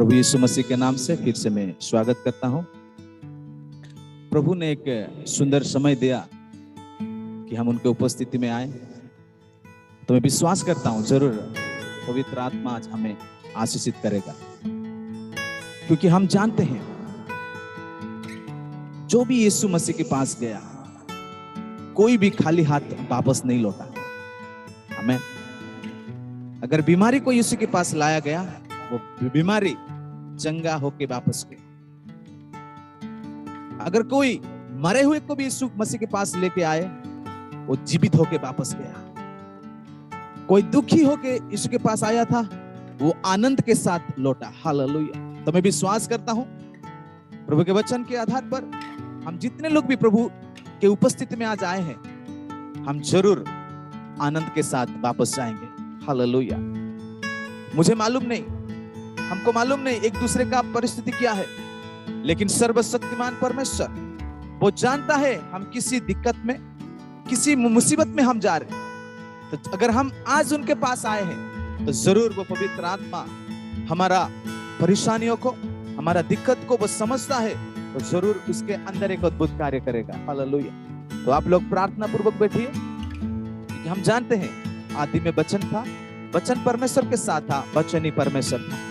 प्रभु यीशु मसीह के नाम से फिर से मैं स्वागत करता हूं। प्रभु ने एक सुंदर समय दिया कि हम उनके उपस्थिति में आए, तो मैं विश्वास करता हूं जरूर पवित्र आत्मा आज हमें आशीषित करेगा, क्योंकि हम जानते हैं जो भी यीशु मसीह के पास गया कोई भी खाली हाथ वापस नहीं लौटा। आमीन। अगर बीमारी को यीशु के पास लाया गया, वो बीमारी चंगा होके वापस गई। अगर कोई मरे हुए को भी यीशु मसीह के पास लेके आए, वो जीवित होके वापस गया। कोई दुखी होके यीशु के पास आया था, वो आनंद के साथ लौटा। हालेलुया। तो मैं विश्वास करता हूं प्रभु के वचन के आधार पर हम जितने लोग भी प्रभु के उपस्थिति में आज आए हैं, हम जरूर आनंद के साथ वापस जाएंगे। हालेलुया। मुझे मालूम नहीं, हमको मालूम नहीं एक दूसरे का परिस्थिति क्या है, लेकिन सर्वशक्तिमान परमेश्वर वो जानता है हम किसी दिक्कत में, किसी मुसीबत में हम जा रहे हैं। तो अगर हम आज उनके पास आए हैं, तो जरूर वो पवित्र आत्मा हमारा परेशानियों को, हमारा दिक्कत को वो समझता है, तो जरूर उसके अंदर एक अद्भुत कार्य करेगा। हालेलुया। तो आप लोग प्रार्थना पूर्वक बैठिए, क्योंकि हम जानते हैं आदि में वचन था, वचन परमेश्वर के साथ था, वचन ही परमेश्वर था।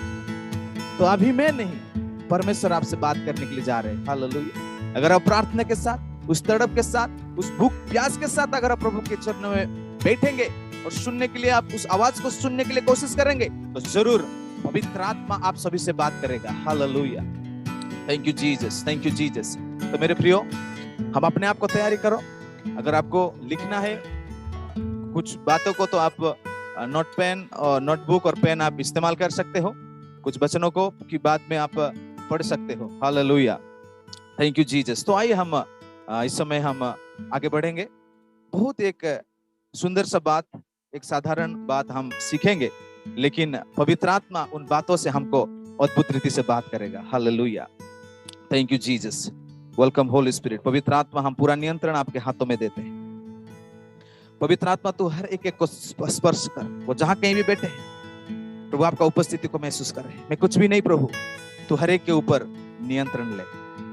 तो अभी मैं नहीं, परमेश्वर आपसे बात करने के लिए जा रहे हैं। हालेलुया। अगर आप प्रार्थना के साथ, उस तड़प के साथ, उस भूख प्यास के साथ अगर आप प्रभु के चरणों में बैठेंगे और सुनने के लिए, आप उस आवाज को सुनने के लिए कोशिश करेंगे, तो जरूर पवित्र आत्मा आप सभी से बात करेगा। Hallelujah. Thank you Jesus, thank you Jesus. तो मेरे प्रियो, हम अपने आप को तैयारी करो। अगर आपको लिखना है कुछ बातों को, तो आप नोटबुक और पेन आप इस्तेमाल कर सकते हो। कुछ वचनों को की बाद में आप पढ़ सकते हो। हालेलुया। Thank you Jesus. तो आइए हम इस समय हम आगे बढ़ेंगे। बहुत एक सुंदर सा बात, एक साधारण बात हम सीखेंगे, लेकिन पवित्र आत्मा उन बातों से हमको अद्भुत रीति से बात करेगा। Hallelujah. Thank you Jesus. Welcome Holi spirit. पवित्र आत्मा, हम पूरा नियंत्रण आपके हाथों में देते हैं। पवित्र आत्मा, तू हर एक को स्पर्श कर, वो जहां कहीं भी बैठे हैं प्रभु आपका उपस्थिति को महसूस कर रहे हैं। मैं कुछ भी नहीं प्रभु, तू हर एक के ऊपर नियंत्रण ले।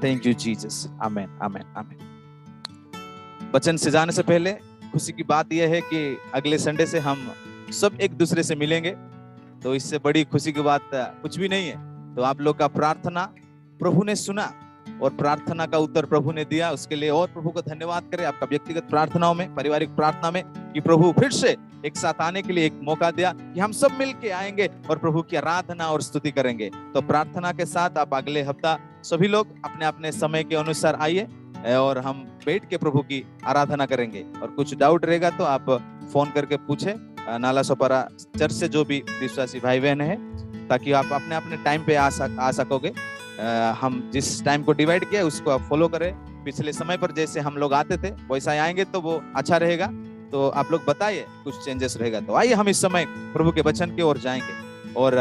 Thank you Jesus. Amen, amen, amen. वचन से जाने से पहले खुशी की बात यह है कि अगले संडे से हम सब एक दूसरे से मिलेंगे, तो इससे बड़ी खुशी की बात कुछ भी नहीं है। तो आप लोग का प्रार्थना प्रभु ने सुना और प्रार्थना का उत्तर प्रभु ने दिया, उसके लिए और प्रभु को धन्यवाद करें। आपका व्यक्तिगत प्रार्थनाओं में, पारिवारिक प्रार्थना में, कि प्रभु फिर से एक साथ आने के लिए एक मौका दिया कि हम सब मिलके आएंगे और प्रभु की आराधना और स्तुति करेंगे। तो प्रार्थना के साथ आप अगले हफ्ता सभी लोग अपने अपने समय के अनुसार आइए और हम बैठ के प्रभु की आराधना करेंगे। और कुछ डाउट रहेगा तो आप फोन करके पूछे, नाला सोपारा चर्च से जो भी विश्वासी भाई बहन है, ताकि आप अपने अपने टाइम पे आ सकोगे। हम जिस टाइम को डिवाइड किया उसको आप फॉलो करें। पिछले समय पर जैसे हम लोग आते थे वैसा आएंगे तो वो अच्छा रहेगा। तो आप लोग बताइए कुछ चेंजेस रहेगा तो। आइए हम इस समय प्रभु के वचन की ओर जाएंगे और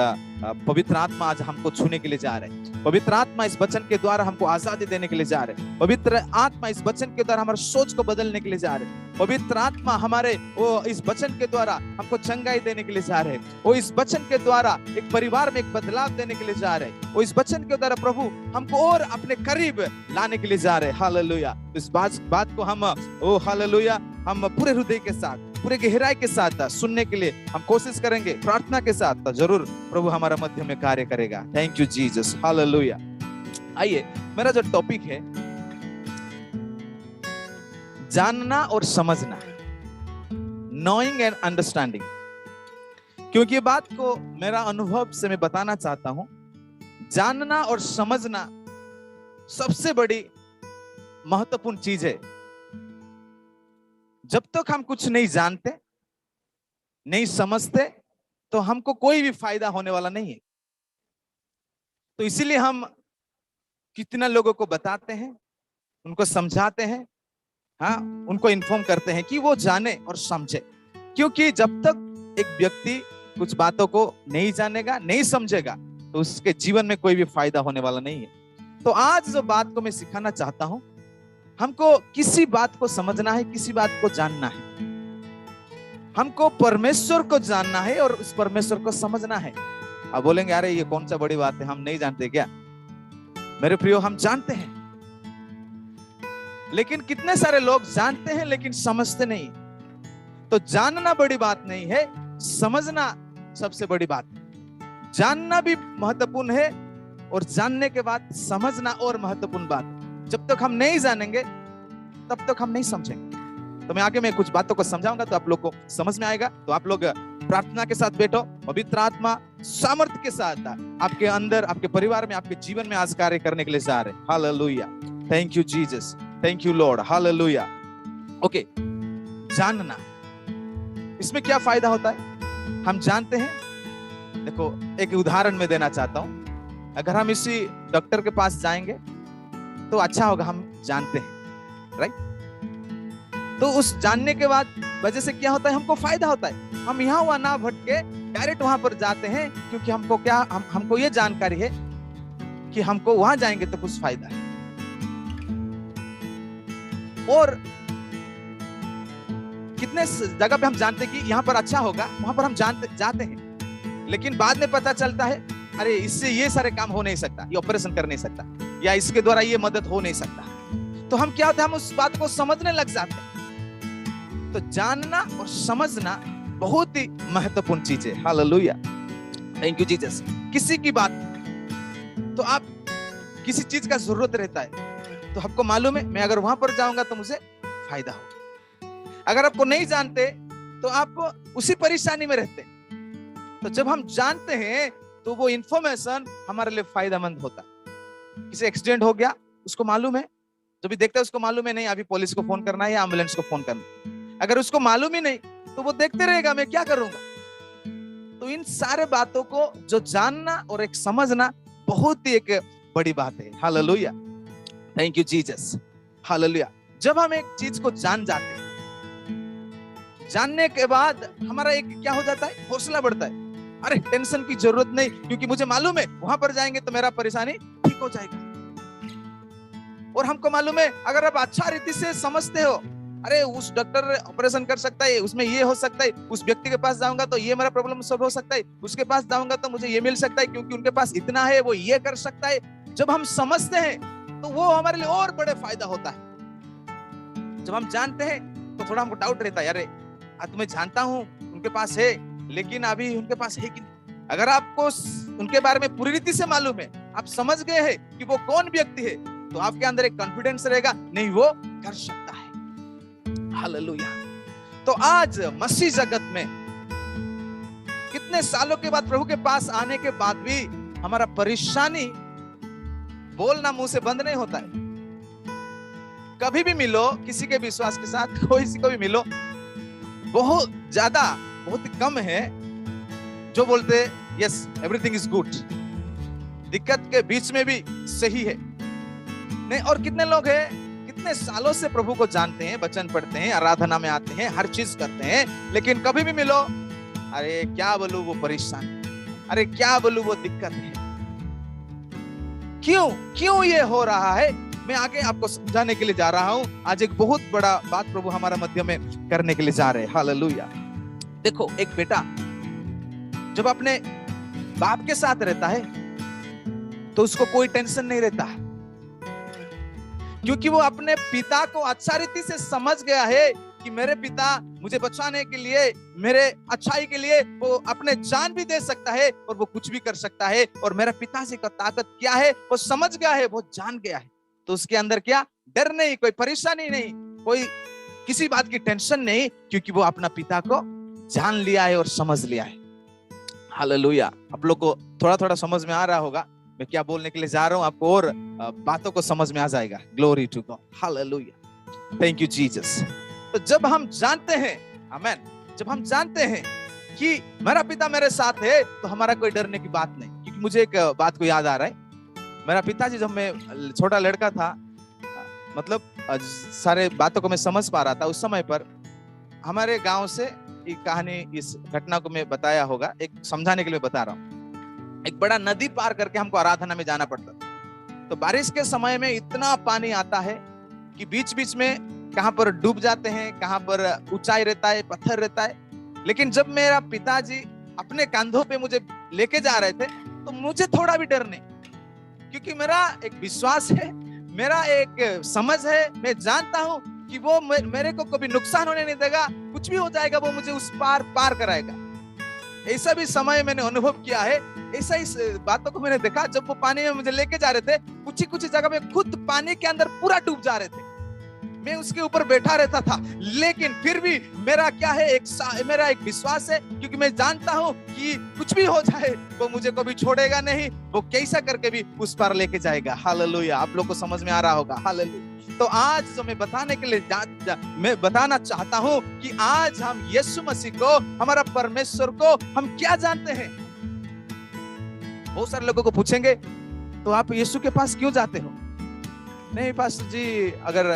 पवित्र आत्मा आज हमको छूने के लिए जा रहे हैं। पवित्र आत्मा इस वचन के द्वारा हमको आजादी देने के लिए जा रहे हैं। पवित्र आत्मा इस वचन के द्वारा हमारे सोच को बदलने के लिए जा रहे हैं। पवित्र आत्मा हमारे वो इस वचन के द्वारा हमको चंगाई देने के लिए जा रहे हैं। वो इस वचन के द्वारा एक परिवार में एक बदलाव देने के लिए जा रहे हैं। वो इस वचन के द्वारा प्रभु हमको और अपने करीब लाने के लिए जा रहे हैं। हालेलुया। इस बात को हम ओ हालेलुया हम पूरे हृदय के साथ, पूरे गहराई के साथ सुनने के लिए हम कोशिश करेंगे, प्रार्थना के साथ। तो जरूर प्रभु हमारा मध्य में कार्य करेगा। Thank you Jesus. हालेलुया। आइए, मेरा जो टॉपिक है जानना और समझना, नोइंग एंड अंडरस्टैंडिंग। क्योंकि ये बात को मेरा अनुभव से मैं बताना चाहता हूं, जानना और समझना सबसे बड़ी महत्वपूर्ण चीज है। जब तक हम कुछ नहीं जानते, नहीं समझते, तो हमको कोई भी फायदा होने वाला नहीं है। तो इसीलिए हम कितना लोगों को बताते हैं, उनको समझाते हैं, हाँ, उनको इन्फॉर्म करते हैं कि वो जाने और समझे। क्योंकि जब तक एक व्यक्ति कुछ बातों को नहीं जानेगा, नहीं समझेगा, तो उसके जीवन में कोई भी फायदा होने वाला नहीं है। तो आज जो बात को मैं सिखाना चाहता हूं, हमको किसी बात को समझना है, किसी बात को जानना है। हमको परमेश्वर को जानना है और उस परमेश्वर को समझना है। अब बोलेंगे अरे ये कौन सा बड़ी बात है, हम नहीं जानते क्या? मेरे प्रियो, हम जानते हैं, लेकिन कितने सारे लोग जानते हैं लेकिन समझते नहीं। तो जानना बड़ी बात नहीं है, समझना सबसे बड़ी बात है। जानना भी महत्वपूर्ण है और जानने के बाद समझना और महत्वपूर्ण बात है। जब तक हम नहीं जानेंगे तब तक हम नहीं समझेंगे। तो मैं आगे में कुछ बातों को समझाऊंगा तो आप लोग को समझ में आएगा। तो आप लोग प्रार्थना के साथ बैठो। पवित्र आत्मा सामर्थ्य के साथ आपके अंदर, आपके परिवार में, आपके जीवन में आज कार्य करने के लिए जा रहे हैं। Hallelujah, thank you Jesus, thank you Lord, hallelujah. Okay, जानना, इसमें क्या फायदा होता है? हम जानते हैं। देखो, एक उदाहरण मैं देना चाहता हूं। अगर हम इसी डॉक्टर के पास जाएंगे तो अच्छा होगा, हम जानते हैं, राइट? तो उस जानने के बाद वजह से क्या होता है? हमको फायदा होता है। हम यहाँ वहां ना भटके डायरेक्ट वहां पर जाते हैं, क्योंकि हमको क्या, हमको ये जानकारी है कि हमको वहां जाएंगे तो कुछ फायदा है। और कितने जगह पे हम जानते हैं कि यहाँ पर अच्छा होगा, वहां पर हम जाते हैं, लेकिन बाद में पता चलता है अरे इससे ये सारे काम हो नहीं सकता, ये ऑपरेशन कर नहीं सकता, या इसके द्वारा ये मदद हो नहीं सकता। तो हम क्या होता है, हम उस बात को समझने लग जाते हैं। तो जानना और समझना बहुत ही महत्वपूर्ण चीज है। Hallelujah, thank you Jesus. किसी की बात, तो आप किसी चीज का जरूरत रहता है तो आपको मालूम है मैं अगर वहां पर जाऊंगा तो मुझे फायदा होगा। अगर आपको नहीं जानते तो आप उसी परेशानी में रहते हैं। तो जब हम जानते हैं तो वो इंफॉर्मेशन हमारे लिए फायदेमंद होता है। किसी एक्सीडेंट हो गया, उसको मालूम है, जो भी देखता है उसको मालूम है नहीं अभी पुलिस को फोन करना है या एम्बुलेंस को फोन करना है। अगर उसको मालूम ही नहीं तो वो देखते रहेगा मैं क्या करूंगा। तो इन सारे बातों को जो जानना और एक समझना बहुत ही एक बड़ी बात है। Hallelujah, thank you Jesus, hallelujah. जब हम एक चीज को जान जाते हैं, जानने के बाद हमारा एक क्या हो जाता है, हौसला बढ़ता है। अरे टेंशन की जरूरत नहीं, क्योंकि मुझे मालूम है वहां पर जाएंगे तो मेरा परेशानी ठीक हो जाएगा। और हमको मालूम है अगर आप अच्छा रीति से समझते हो, अरे उस डॉक्टर ऑपरेशन कर सकता है, उसमें ये हो सकता है, उस व्यक्ति के पास जाऊंगा तो ये मेरा प्रॉब्लम सॉल्व हो सकता है, उसके पास जाऊंगा तो मुझे ये मिल सकता है क्योंकि उनके पास इतना है, वो ये कर सकता है। जब हम समझते हैं तो वो हमारे लिए और बड़े फायदा होता है। जब हम जानते हैं तो थोड़ा हमको डाउट रहता है, अरे तुम्हें जानता हूं उनके पास है, लेकिन अभी उनके पास है कि नहीं। अगर आपको उनके बारे में पूरी रीति से मालूम है, आप समझ गए हैं कि वो कौन व्यक्ति है, तो आपके अंदर एक कॉन्फिडेंस रहेगा, नहीं वो कर सकता है। हालेलुया। तो आज मसीह जगत में कितने सालों के बाद प्रभु के पास आने के बाद भी हमारा परेशानी बोलना मुंह से बंद नहीं होता है। कभी भी मिलो किसी के विश्वास के साथ, कोई किसी को भी मिलो, बहुत ज्यादा, बहुत कम है जो बोलते यस एवरीथिंग इज गुड, दिक्कत के बीच में भी सही है नहीं। और कितने लोग हैं कितने सालों से प्रभु को जानते हैं, वचन पढ़ते हैं, आराधना में आते हैं, हर चीज करते हैं, लेकिन कभी भी मिलो अरे क्या बोलूं वो परेशान, अरे क्या बोलूं वो दिक्कत है। क्यों ये हो रहा है, मैं आगे आपको समझाने के लिए जा रहा हूं। आज एक बहुत बड़ा बात प्रभु हमारा मध्य में करने के लिए जा रहे हैं। हालेलुया। देखो, एक बेटा जब अपने बाप के साथ रहता है तो उसको कोई टेंशन नहीं रहता, क्योंकि वो अपने पिता को अच्छा रीति से समझ गया है कि मेरे पिता मुझे बचाने के लिए, मेरे अच्छाई के लिए वो अपने जान भी दे सकता है और वो कुछ भी कर सकता है, और मेरा पिताजी का ताकत क्या है वो समझ गया है, वो जान गया है। तो उसके अंदर क्या डर नहीं, कोई परेशानी नहीं, कोई किसी बात की टेंशन नहीं, क्योंकि वो अपना पिता को जान लिया है और समझ लिया है। हालेलुया। आप लोग को थोड़ा थोड़ा समझ में आ रहा होगा मैं क्या बोलने के लिए जा रहा हूं, आपको और बातों को समझ में आ जाएगा। Glory to God, hallelujah, thank you Jesus. तो जब हम जानते हैं, आमेन, जब हम जानते हैं कि मेरा पिता मेरे साथ है तो हमारा कोई डरने की बात नहीं। क्योंकि मुझे एक बात को याद आ रहा है, मेरा पिताजी जब मैं छोटा लड़का था, मतलब सारे बातों को मैं समझ पा रहा था, उस समय पर हमारे गांव से एक कहानी, इस घटना को मैं बताया होगा, एक समझाने के लिए बता रहा हूँ। एक बड़ा नदी पार करके हमको आराधना में जाना पड़ता था। तो बारिश के समय में इतना पानी आता है कि बीच बीच में कहां पर डूब जाते हैं, कहां पर ऊंचाई रहता है, पत्थर रहता है। लेकिन जब मेरा पिताजी अपने कंधों पे मुझे लेके जा रहे थे, तो मुझे थोड़ा भी डर नहीं, क्योंकि मेरा एक विश्वास है, मेरा एक समझ है, मैं जानता हूं कि वो मेरे को कभी नुकसान होने नहीं देगा, कुछ भी हो जाएगा वो मुझे उस पार कराएगा। ऐसा भी समय मैंने अनुभव किया है, ऐसा इस बातों को मैंने देखा। जब वो पानी में मुझे लेके जा रहे थे, कुछ जगह में खुद पानी के अंदर पूरा डूब जा रहे थे, मैं उसके ऊपर बैठा रहता था, लेकिन फिर भी मेरा क्या है, मेरा एक विश्वास है, क्योंकि मैं जानता हूं कि कुछ भी हो जाए वो मुझे कभी छोड़ेगा नहीं, वो कैसा करके भी उस पार लेके जाएगा। हालेलुया। आप लोग को समझ में आ रहा होगा। हालेलुया। तो आज जो मैं बताने के लिए मैं बताना चाहता हूं कि आज हम यीशु मसीह को, हमारा परमेश्वर को हम क्या जानते हैं। बहुत सारे लोगों को पूछेंगे, तो आप यीशु के पास क्यों जाते हो? नहीं पास्टर जी, अगर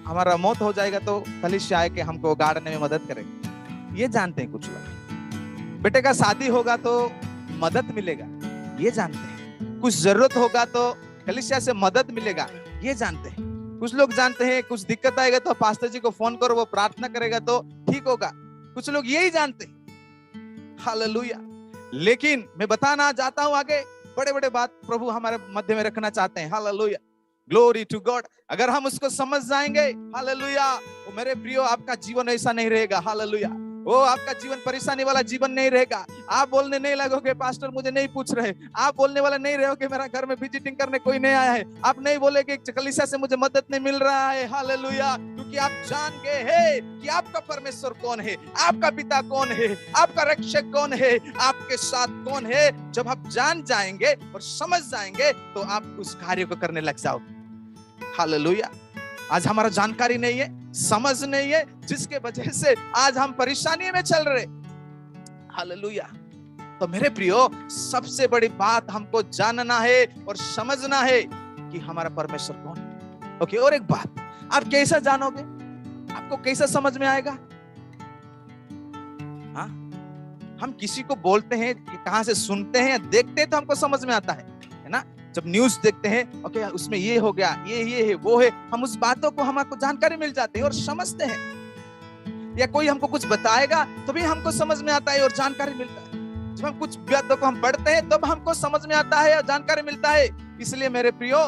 हमारा मौत हो जाएगा तो कलीसिया आए के हमको गाड़ने में मदद करेगा, ये जानते हैं कुछ लोग। बेटे का शादी होगा तो मदद मिलेगा, ये जानते हैं। कुछ जरूरत होगा तो कलीसिया से मदद मिलेगा, ये जानते हैं। कुछ लोग जानते हैं कुछ दिक्कत आएगा तो पास्टर जी को फोन करो, वो प्रार्थना करेगा तो ठीक होगा। कुछ लोग यही जानते हैं। हालेलुया। लेकिन मैं बताना चाहता हूं आगे बड़े बड़े बात प्रभु हमारे मध्य में रखना चाहते हैं। हालेलुया। Glory to God. अगर हम उसको समझ जाएंगे, हालेलुया, तो मेरे प्रियो आपका जीवन ऐसा नहीं रहेगा। हालेलुया। वो आपका जीवन परेशानी वाला जीवन नहीं रहेगा। आप बोलने नहीं लगोगे पास्टर मुझे नहीं पूछ रहे, आप बोलने वाला नहीं रहोगे मेरा घर में विजिटिंग करने कोई नहीं आया है, आप नहीं बोलेगे कलीसिया से मुझे मदद नहीं मिल रहा है। हालेलुया। क्योंकि आप जान गए हैं कि आपका परमेश्वर कौन है, आपका पिता कौन है, आपका रक्षक कौन है, आपके साथ कौन है। जब आप जान जाएंगे और समझ जाएंगे तो आप उस कार्य को करने लग जाओगे। हालेलुया। आज हमारा जानकारी नहीं है, समझ नहीं है, जिसके वजह से आज हम परेशानी में चल रहे। हालेलुया। तो मेरे प्रियो, सबसे बड़ी बात हमको जानना है और समझना है कि हमारा परमेश्वर कौन है। ओके, और एक बात, आप कैसा जानोगे, आपको कैसा समझ में आएगा? हाँ, हम किसी को बोलते हैं कि कहां से सुनते हैं, देखते हैं तो हमको समझ में आता है ना। जब न्यूज़ देखते हैं, ओके उसमें ये हो गया, ये है, वो है, हम उस बातों को हमको जानकारी मिल जाती है और समझते हैं। या कोई हमको कुछ बताएगा तो भी हमको समझ में आता है और जानकारी मिलता है। जब हम कुछ बातों को हम पढ़ते हैं तब हमको समझ में आता है और जानकारी मिलता है। इसलिए मेरे प्रियो,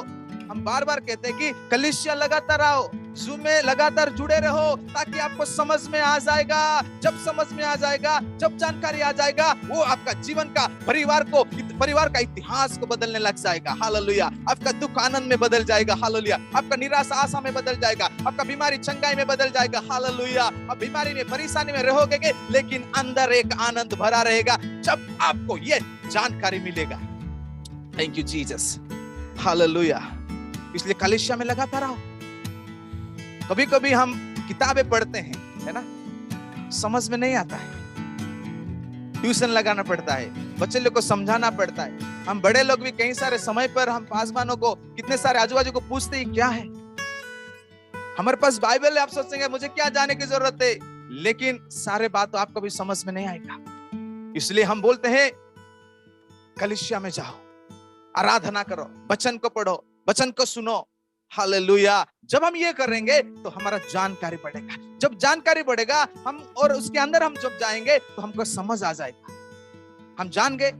हम बार बार कहते हैं कि कलीसिया लगातार आओ, जूम में लगातार जुड़े रहो, ताकि आपको समझ में आ जाएगा। जब समझ में आ जाएगा, जब जानकारी आ जाएगा, वो आपका जीवन का, परिवार का इतिहास को बदलने लग जाएगा। हालेलुया। आपका दुख आनंद में बदल जाएगा। हालेलुया। आपका निराशा आशा में बदल जाएगा, आपका बीमारी चंगाई में बदल जाएगा। हालेलुया। आप बीमारी में, परेशानी में रहोगे, लेकिन अंदर एक आनंद भरा रहेगा जब आपको ये जानकारी मिलेगा। Thank you Jesus. हालेलुया। इसलिए कलीसिया में लगातार आओ। कभी कभी हम किताबें पढ़ते हैं, है ना, समझ में नहीं आता है, ट्यूशन लगाना पड़ता है, बच्चे लोग को समझाना पड़ता है। हम बड़े लोग भी कई सारे समय पर हम पासवानों को, कितने सारे आजू बाजू को पूछते हैं क्या है, हमारे पास बाइबल है। आप सोचेंगे मुझे क्या जाने की जरूरत है, लेकिन सारे बात तो आपको भी समझ में नहीं आएगा। इसलिए हम बोलते हैं कलीसिया में जाओ, आराधना करो, वचन को पढ़ो, वचन को सुनो। हालेलुया। जब हम ये करेंगे तो हमारा जानकारी बढ़ेगा। जब जानकारी बढ़ेगा हम, और उसके अंदर हम जब जाएंगे तो हमको समझ आ जाएगा। हम जान गए,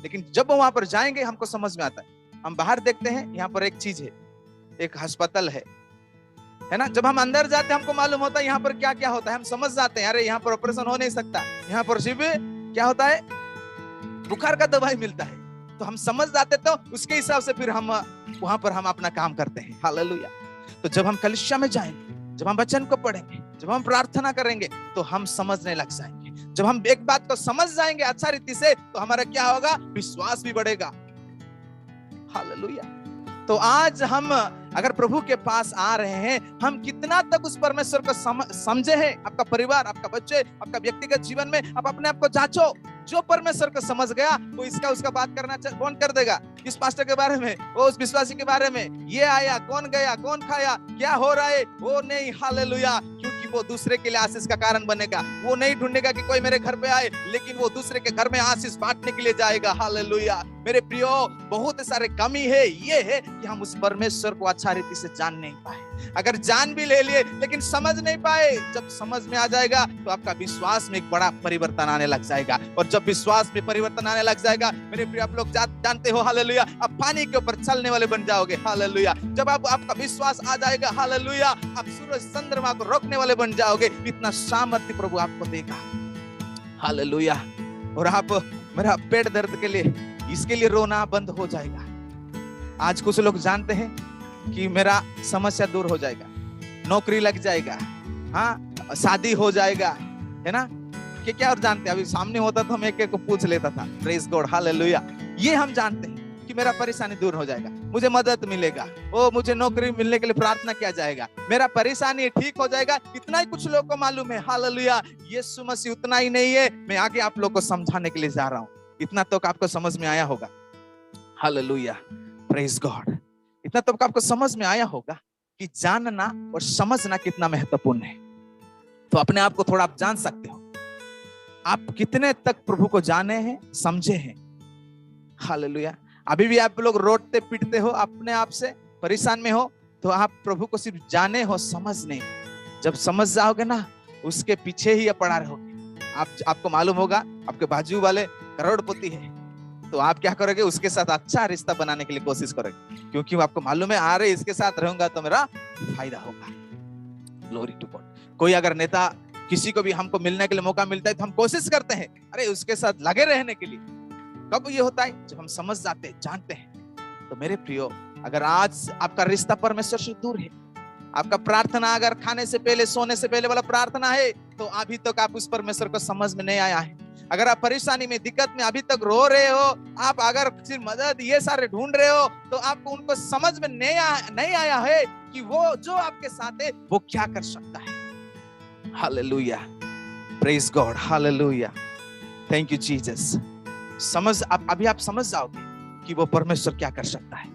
लेकिन जब वहां पर जाएंगे हमको समझ में आता है। हम बाहर देखते हैं, यहाँ पर एक चीज है, एक अस्पताल है ना। जब हम अंदर जाते हैं हमको मालूम होता है यहाँ पर क्या क्या होता है। हम समझ जाते हैं, अरे यहाँ पर ऑपरेशन हो नहीं सकता, यहाँ पर सिर्फ क्या होता है, बुखार का दवाई मिलता है। तो हम समझ जाते, तो उसके हिसाब से फिर हम वहां पर हम अपना काम करते हैं। हालेलुया। तो जब हम कलीसिया में जाएंगे, जब हम वचन को पढ़ेंगे, जब हम प्रार्थना करेंगे, तो हम समझने लग जाएंगे। जब हम एक बात को समझ जाएंगे अच्छा रीति से, तो हमारा क्या होगा, विश्वास भी बढ़ेगा। हालेलुया। तो आज हम अगर प्रभु के पास आ रहे हैं, हम कितना तक उस परमेश्वर को समझे हैं। आपका परिवार, आपका बच्चे, आपका व्यक्तिगत जीवन में आप अपने आप को जांचो। जो परमेश्वर को समझ गया वो इसका उसका बात करना बंद कर देगा। इस पास्टर के बारे में, वो उस विश्वासी के बारे में, ये आया, कौन गया, कौन खाया, क्या हो रहा है, वो नहीं। हालेलुया। क्योंकि वो दूसरे के लिए आशीष का कारण बनेगा। वो नहीं ढूंढेगा कि कोई मेरे घर पे आए, लेकिन वो दूसरे के घर में आशीष बांटने के लिए जाएगा। हालेलुया। मेरे प्रियो, बहुत सारे कमी है, ये है कि हम उस परमेश्वर को अच्छा रीति से जान नहीं पाए। अगर जान भी ले लिए लेकिन समझ नहीं पाए। जब समझ में आ जाएगा तो आपका विश्वास में एक बड़ा परिवर्तन आने लग जाएगा, और जब विश्वास में परिवर्तन आने लग जाएगा मेरे प्रिय, आप लोग जानते हो, हालेलुया, आप पानी के ऊपर चलने वाले बन जाओगे। हालेलुया, जब आपका विश्वास आ जाएगा, हालेलुया, आप सूरज चंद्रमा को रोकने वाले बन जाओगे। इतना सामर्थ्य प्रभु आपको देगा। हालेलुया। और आप, मेरा पेट दर्द के लिए, इसके लिए रोना बंद हो जाएगा। आज कुछ लोग जानते हैं कि मेरा समस्या दूर हो जाएगा, नौकरी लग जाएगा, हाँ, शादी हो जाएगा, है ना, कि क्या और जानते हैं। अभी सामने होता तो हम एक एक को पूछ लेता था। Praise God, hallelujah. ये हम जानते हैं कि मेरा परेशानी दूर हो जाएगा, मुझे मदद मिलेगा, ओ मुझे नौकरी मिलने के लिए प्रार्थना किया जाएगा, मेरा परेशानी ठीक हो जाएगा। इतना ही कुछ लोगों को मालूम है। हालेलुया। यीशु मसीह उतना ही नहीं है, मैं आगे आप लोगों को समझाने के लिए जा रहा हूँ। इतना तो आपको समझ में आया होगा। Hallelujah, praise God. इतना तो आपको समझ में आया होगा कि जानना और समझना कितना महत्वपूर्ण है। तो अपने आप को थोड़ा आप जान सकते हो, आप कितने तक प्रभु को जाने हैं, समझे हैं। हालेलुया। अभी भी आप लोग रोटते पीटते हो, अपने आप से परेशान में हो, तो आप प्रभु को सिर्फ जाने हो, समझ नहीं। जब समझ जाओगे ना, उसके पीछे ही पड़ा रहोगे। आपको मालूम होगा आपके बाजू वाले करोड़पति है, तो आप क्या करोगे, उसके साथ अच्छा रिश्ता बनाने के लिए कोशिश करोगे, क्योंकि आपको मालूम है, अरे इसके साथ रहूंगा तो मेरा फायदा होगा। Glory to God. कोई अगर नेता, किसी को भी हमको मिलने के लिए मौका मिलता है तो हम कोशिश करते हैं अरे उसके साथ लगे रहने के लिए। कब ये होता है, जब हम समझ जाते हैं, जानते हैं। तो मेरे प्रियो, अगर आज आपका रिश्ता परमेश्वर से दूर है, आपका प्रार्थना अगर खाने से पहले, सोने से पहले वाला प्रार्थना है, तो अभी तक आप उस परमेश्वर को समझ में नहीं आया है। अगर आप परेशानी में, दिक्कत में अभी तक रो रहे हो, आप अगर सिर्फ मदद ये सारे ढूंढ रहे हो, तो आपको उनको समझ में नहीं आया है कि वो जो आपके साथ है वो क्या कर सकता है। Hallelujah, praise God, hallelujah, thank you Jesus. अभी आप समझ जाओगे कि वो परमेश्वर क्या कर सकता है।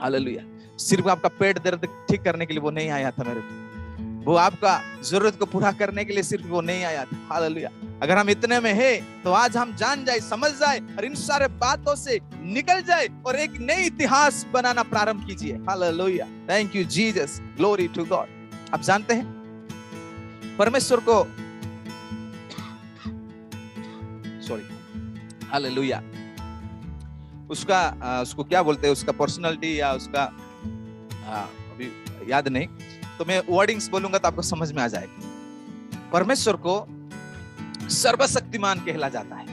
हालेलुया। सिर्फ आपका पेट दर्द ठीक करने के लिए वो नहीं आया था मेरे को, वो आपका जरूरत को पूरा करने के लिए सिर्फ वो नहीं आया था। हालेलुया। अगर हम इतने में है तो आज हम जान जाए, समझ जाए और इन सारे बातों से निकल जाए और एक नई इतिहास बनाना प्रारंभ कीजिए। Hallelujah, thank you Jesus, glory to God. आप जानते हैं परमेश्वर को, सॉरी, हालेलुया, उसको क्या बोलते हैं, उसका पर्सनालिटी या उसका अभी याद नहीं, तो मैं वर्डिंग्स बोलूंगा तो आपको समझ में आ जाएगा। परमेश्वर को सर्वशक्तिमान कहला जाता है।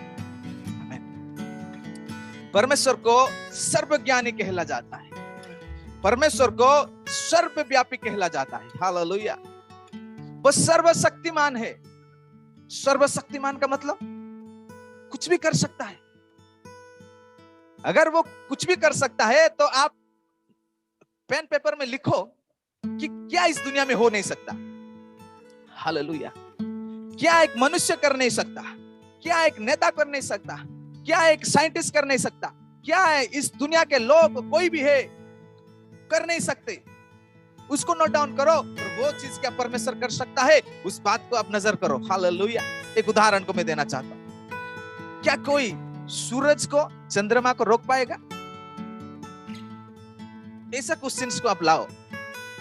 परमेश्वर को सर्वज्ञानी कहला जाता है। परमेश्वर को सर्वव्यापी कहला जाता है। हालेलुया। वो सर्वशक्तिमान है। सर्वशक्तिमान का मतलब कुछ भी कर सकता है। अगर वो कुछ भी कर सकता है तो आप पेन पेपर में लिखो कि क्या इस दुनिया में हो नहीं सकता। हालेलुया। क्या एक मनुष्य कर नहीं सकता, क्या एक नेता कर नहीं सकता, क्या एक साइंटिस्ट कर नहीं सकता, क्या है इस दुनिया के लोग कोई भी है कर नहीं सकते। उसको नोट डाउन करो और वो चीज क्या परमेश्वर कर सकता है, उस बात को आप नजर करो। हालेलुया। एक उदाहरण को मैं देना चाहता हूं। क्या कोई सूरज को, चंद्रमा को रोक पाएगा? ऐसा क्वेश्चंस को आप लाओ,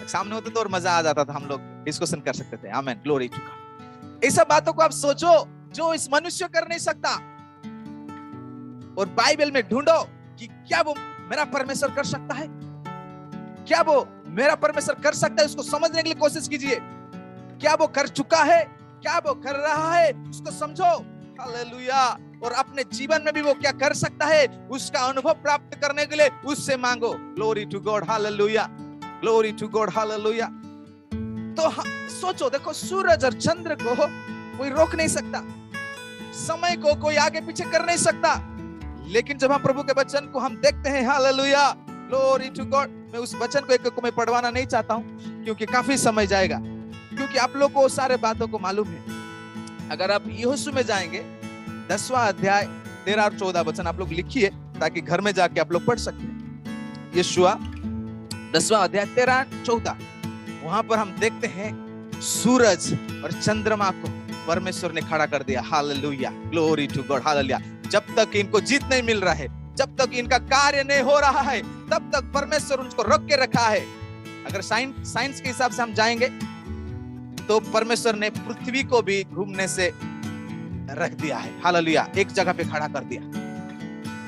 सामने होते तो और मजा आ जाता था, हम लोग डिस्कशन कर सकते थे। आमीन, ग्लोरी टू गॉड। ऐसा बातों को आप सोचो जो इस मनुष्य कर नहीं सकता, और बाइबल में ढूंढो कि क्या वो मेरा परमेश्वर कर सकता है, क्या वो मेरा परमेश्वर कर सकता है। उसको समझने के लिए कोशिश कीजिए। क्या वो कर चुका है, क्या वो कर रहा है, उसको समझो। हालेलुया। और अपने जीवन में भी वो क्या कर सकता है, उसका अनुभव प्राप्त करने के लिए उससे मांगो। Glory to God, hallelujah, glory to God, hallelujah. तो सोचो, देखो, सूरज और चंद्र को कोई रोक नहीं सकता, समय को कोई आगे पीछे कर नहीं सकता, लेकिन जब हम प्रभु के वचन को हम देखते हैं, हालेलुया, ग्लोरी टू गॉड। मैं उस वचन को एक को मैं पढ़वाना नहीं चाहता हूं क्योंकि काफी समय जाएगा, क्योंकि आप लोग को सारे बातों को मालूम है। अगर आप यहोशू में जाएंगे 10वां अध्याय 13 और 14 वचन आप लोग लिखिए ताकि घर में जाके आप लोग पढ़ सकते हैं। यहोशू 10वां अध्याय 13-14, वहां पर हम देखते हैं सूरज और चंद्रमा को परमेश्वर ने खड़ा कर दिया। Hallelujah, glory to God, hallelujah. जब तक इनको जीत नहीं मिल रहा है, जब तक इनका कार्य नहीं हो रहा है तब तक परमेश्वर उनको रोक के रखा है। अगर साइंस के हिसाब से हम जाएंगे तो परमेश्वर ने पृथ्वी को भी घूमने से रख दिया है। हालेलुया, एक जगह पे खड़ा कर दिया।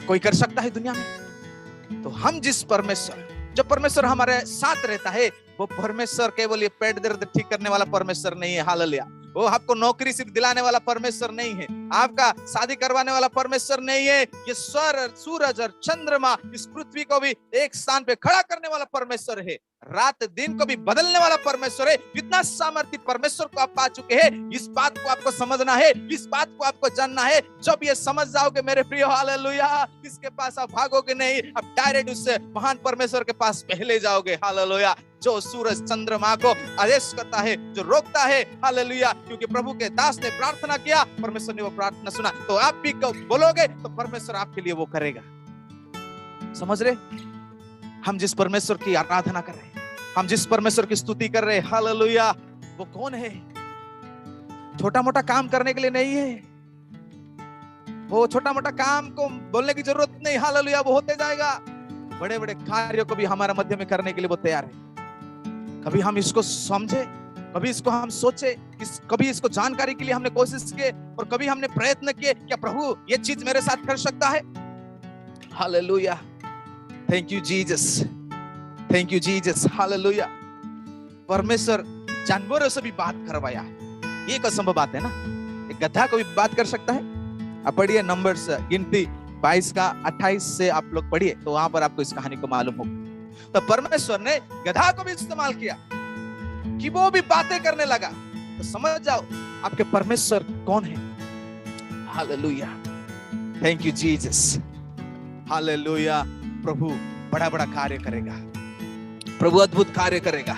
कोई कर सकता है दुनिया में? तो हम जिस परमेश्वर, जो परमेश्वर हमारे साथ रहता है, वो परमेश्वर केवल ये पेट दर्द ठीक करने वाला परमेश्वर नहीं है। हालेलुया, वो आपको नौकरी सिर्फ दिलाने वाला परमेश्वर नहीं है, आपका शादी करवाने वाला परमेश्वर नहीं है। ये सूरज और चंद्रमा इस पृथ्वी को भी एक स्थान पे खड़ा करने वाला परमेश्वर है, रात दिन को भी बदलने वाला परमेश्वर है। इतना सामर्थ्य परमेश्वर को आप पा चुके हैं। इस बात को आपको समझना है, इस बात को आपको जानना है। जब ये समझ जाओगे मेरे प्रिय, हालेलुया, इसके पास आप भागोगे नहीं, आप डायरेक्ट उससे महान परमेश्वर के पास पहले जाओगे। हालेलुया, जो सूरज चंद्रमा को आदेश करता है, जो रोकता है। हालेलुया, क्योंकि प्रभु के दास ने प्रार्थना किया, परमेश्वर ने वो प्रार्थना सुना। तो आप भी बोलोगे तो परमेश्वर आपके लिए वो करेगा। समझ रहे? हम जिस परमेश्वर की आराधना कर रहे हैं, हम जिस परमेश्वर की स्तुति कर रहे हैं, हालेलुया, वो कौन है? छोटा मोटा काम करने के लिए नहीं है। वो छोटा मोटा काम को बोलने की जरूरत नहीं। हालेलुया, वो होते जाएगा। बड़े बड़े कार्यों को भी हमारा मध्य में करने के लिए वो तैयार है। कभी हम इसको समझे, कभी इसको हम सोचे, कभी इसको जानकारी के लिए हमने कोशिश की, और कभी हमने प्रयत्न किए, क्या प्रभु ये चीज मेरे साथ कर सकता है? Hallelujah, thank you Jesus, thank you Jesus, hallelujah. परमेश्वर जानवरों से भी बात करवाया है, ये एक असंभव बात है ना। एक गधा को भी बात कर सकता है। आप पढ़िए नंबर्स गिनती 22 का 28 से आप लोग पढ़िए, तो वहां पर आपको इस कहानी को मालूम होगा। तो परमेश्वर ने गधा को भी इस्तेमाल किया कि वो भी बातें करने लगा। तो समझ जाओ आपके परमेश्वर कौन है। Hallelujah, thank you Jesus, hallelujah. प्रभु बड़ा बड़ा कार्य करेगा, प्रभु अद्भुत कार्य करेगा।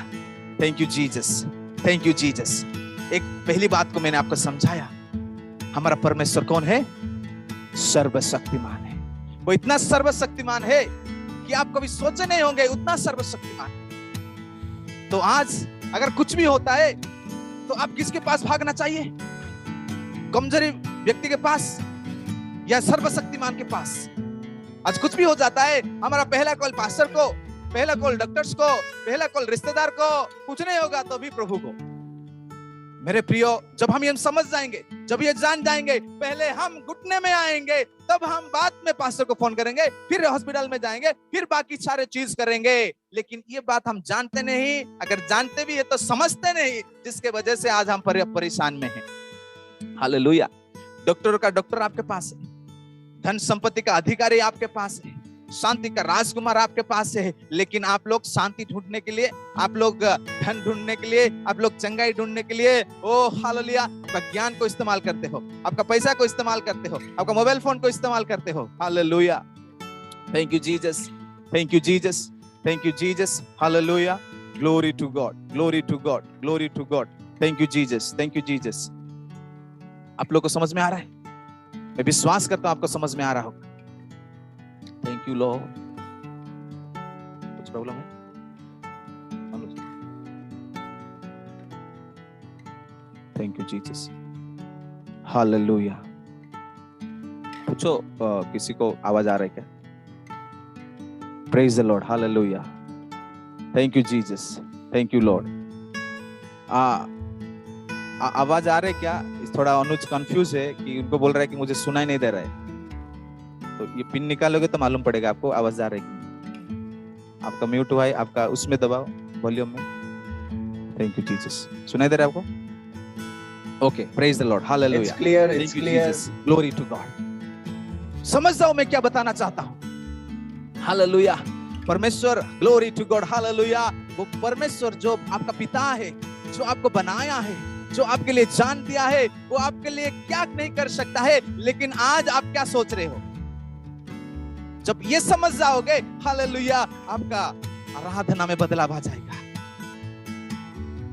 Thank you Jesus, thank you Jesus. एक पहली बात को मैंने आपको समझाया, हमारा परमेश्वर कौन है? सर्वशक्तिमान है। वो इतना सर्वशक्तिमान है कि आप कभी सोचे नहीं होंगे, उतना सर्वशक्तिमान। तो आज अगर कुछ भी होता है तो आप किसके पास भागना चाहिए? कमजोरी व्यक्ति के पास या सर्वशक्तिमान के पास? आज कुछ भी हो जाता है, हमारा पहला कॉल पास्टर को, पहला कॉल डॉक्टर्स को, पहला कॉल रिश्तेदार को, कुछ नहीं होगा तो भी प्रभु को। मेरे प्रियो, जब हम ये समझ जाएंगे, जब ये जान जाएंगे, पहले हम घुटने में आएंगे, तब हम बाद में पास्टर को फोन करेंगे, फिर हॉस्पिटल में जाएंगे, फिर बाकी सारे चीज करेंगे। लेकिन ये बात हम जानते नहीं, अगर जानते भी है तो समझते नहीं, जिसके वजह से आज हम परेशान में हैं। हालेलुया। डॉक्टर का डॉक्टर आपके पास है, धन संपत्ति का अधिकारी आपके पास है, शांति का राजकुमार आपके पास है, लेकिन आप लोग शांति ढूंढने के लिए, आप लोग धन ढूंढने के लिए, आप लोग चंगाई ढूंढने के लिए, ओ हालेलुया, आपका ज्ञान को इस्तेमाल करते हो, आपका पैसा को इस्तेमाल करते हो, आपका मोबाइल फोन को इस्तेमाल करते हो। Hallelujah, thank you Jesus, thank you Jesus, thank you Jesus, hallelujah, glory to God, glory to God, glory to God, thank you Jesus, thank you Jesus. आप लोग को समझ में आ रहा है? मैं विश्वास करता हूं आपको समझ में आ रहा होगा। Thank you Lord. कुछ प्रॉब्लम है? Thank you Jesus, hallelujah. पूछो किसी को आवाज आ रहा है क्या? Praise the Lord, hallelujah, thank you Jesus, thank you Lord. आवाज आ रहा है क्या? थोड़ा अनुज कंफ्यूज है कि उनको बोल रहा है कि मुझे सुनाई नहीं दे रहा है। तो ये पिन निकालोगे तो मालूम पड़ेगा आपको आवाज आ रही है। आपका म्यूट हुआ है, आपका उसमें दबाओ वॉल्यूम में। थैंक यू जीसस, सुनाई दे रहा है आपको? Okay, praise the Lord, hallelujah, it's clear, it's clear, glory to God. समझ जाओ मैं क्या बताना चाहता हूं। हालेलुया, परमेश्वर, ग्लोरी टू गॉड, हालेलुया। वो परमेश्वर जो आपका पिता है, जो आपको बनाया है, जो आपके लिए जान दिया है, वो आपके लिए क्या नहीं कर सकता है। लेकिन आज आप क्या सोच रहे हो? जब ये समझ जाओगे, हालेलुया, आपका आराधना में बदलाव आ जाएगा।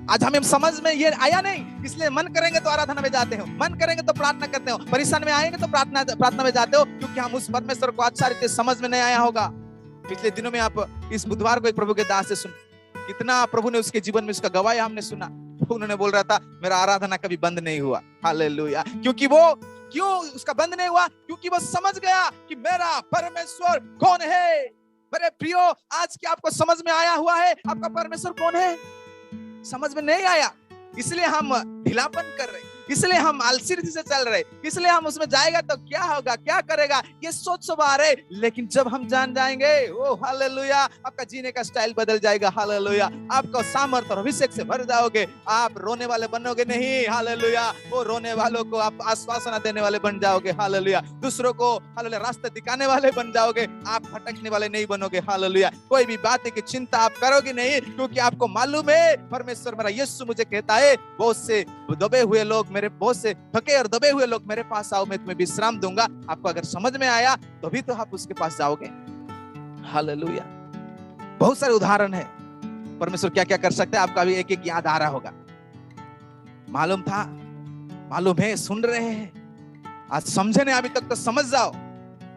आज हमें समझ में ये आया नहीं, इसलिए मन करेंगे तो आराधना में जाते हो, मन करेंगे तो प्रार्थना करते हो, परेशान में आएंगे तो प्रार्थना में जाते हो, क्योंकि हम उस परमेश्वर को आज सारी चीज समझ में नहीं आया होगा। पिछले दिनों में आप इस बुधवार को एक प्रभु के दास से सुन, कितना प्रभु ने उसके जीवन में उसका गवाही हमने सुना। उन्होंने बोल रहा था मेरा आराधना कभी बंद नहीं हुआ। हालेलुया, क्योंकि वो क्यों उसका बंद नहीं हुआ? क्योंकि वो समझ गया कि मेरा परमेश्वर कौन है। मेरे प्रियो, आज क्या आपको समझ में आया हुआ है आपका परमेश्वर कौन है? समझ में नहीं आया, इसलिए हम ढीलापन कर रहे, इसलिए हम आलसी से चल रहे, इसलिए हम उसमें जाएगा तो क्या होगा, क्या करेगा, ये सोच सब आ रहे। लेकिन जब हम जान जाएंगे, ओ हालेलुया, आपका जीने का स्टाइल बदल जाएगा। हालेलुया, आपको सामर्थ और अभिषेक से भर जाओगे। आप रोने वाले बनोगे नहीं। हालेलुया, वो रोने वालों को आप आश्वासन देने वाले बन जाओगे। हालेलुया, दूसरों को हालेलुया रास्ते दिखाने वाले बन जाओगे। आप भटकने वाले नहीं बनोगे। हालेलुया, कोई भी बात की चिंता आप करोगे नहीं, क्योंकि आपको मालूम है परमेश्वर मेरा यीशु मुझे कहता है, बहुत से दबे हुए लोग मेरे, बहुत से थके और दबे हुए लोग मेरे पास आओ, मैं तुम्हें विश्राम दूंगा। आपको अगर समझ में आया तो भी तो आप उसके पास जाओगे। हालेलुया, बहुत सारे उदाहरण है परमेश्वर क्या क्या कर सकते हैं, आपका भी एक एक याद आ रहा होगा। मालूम था, मालूम है, सुन रहे हैं, आज समझे नहीं अभी तक तो समझ जाओ।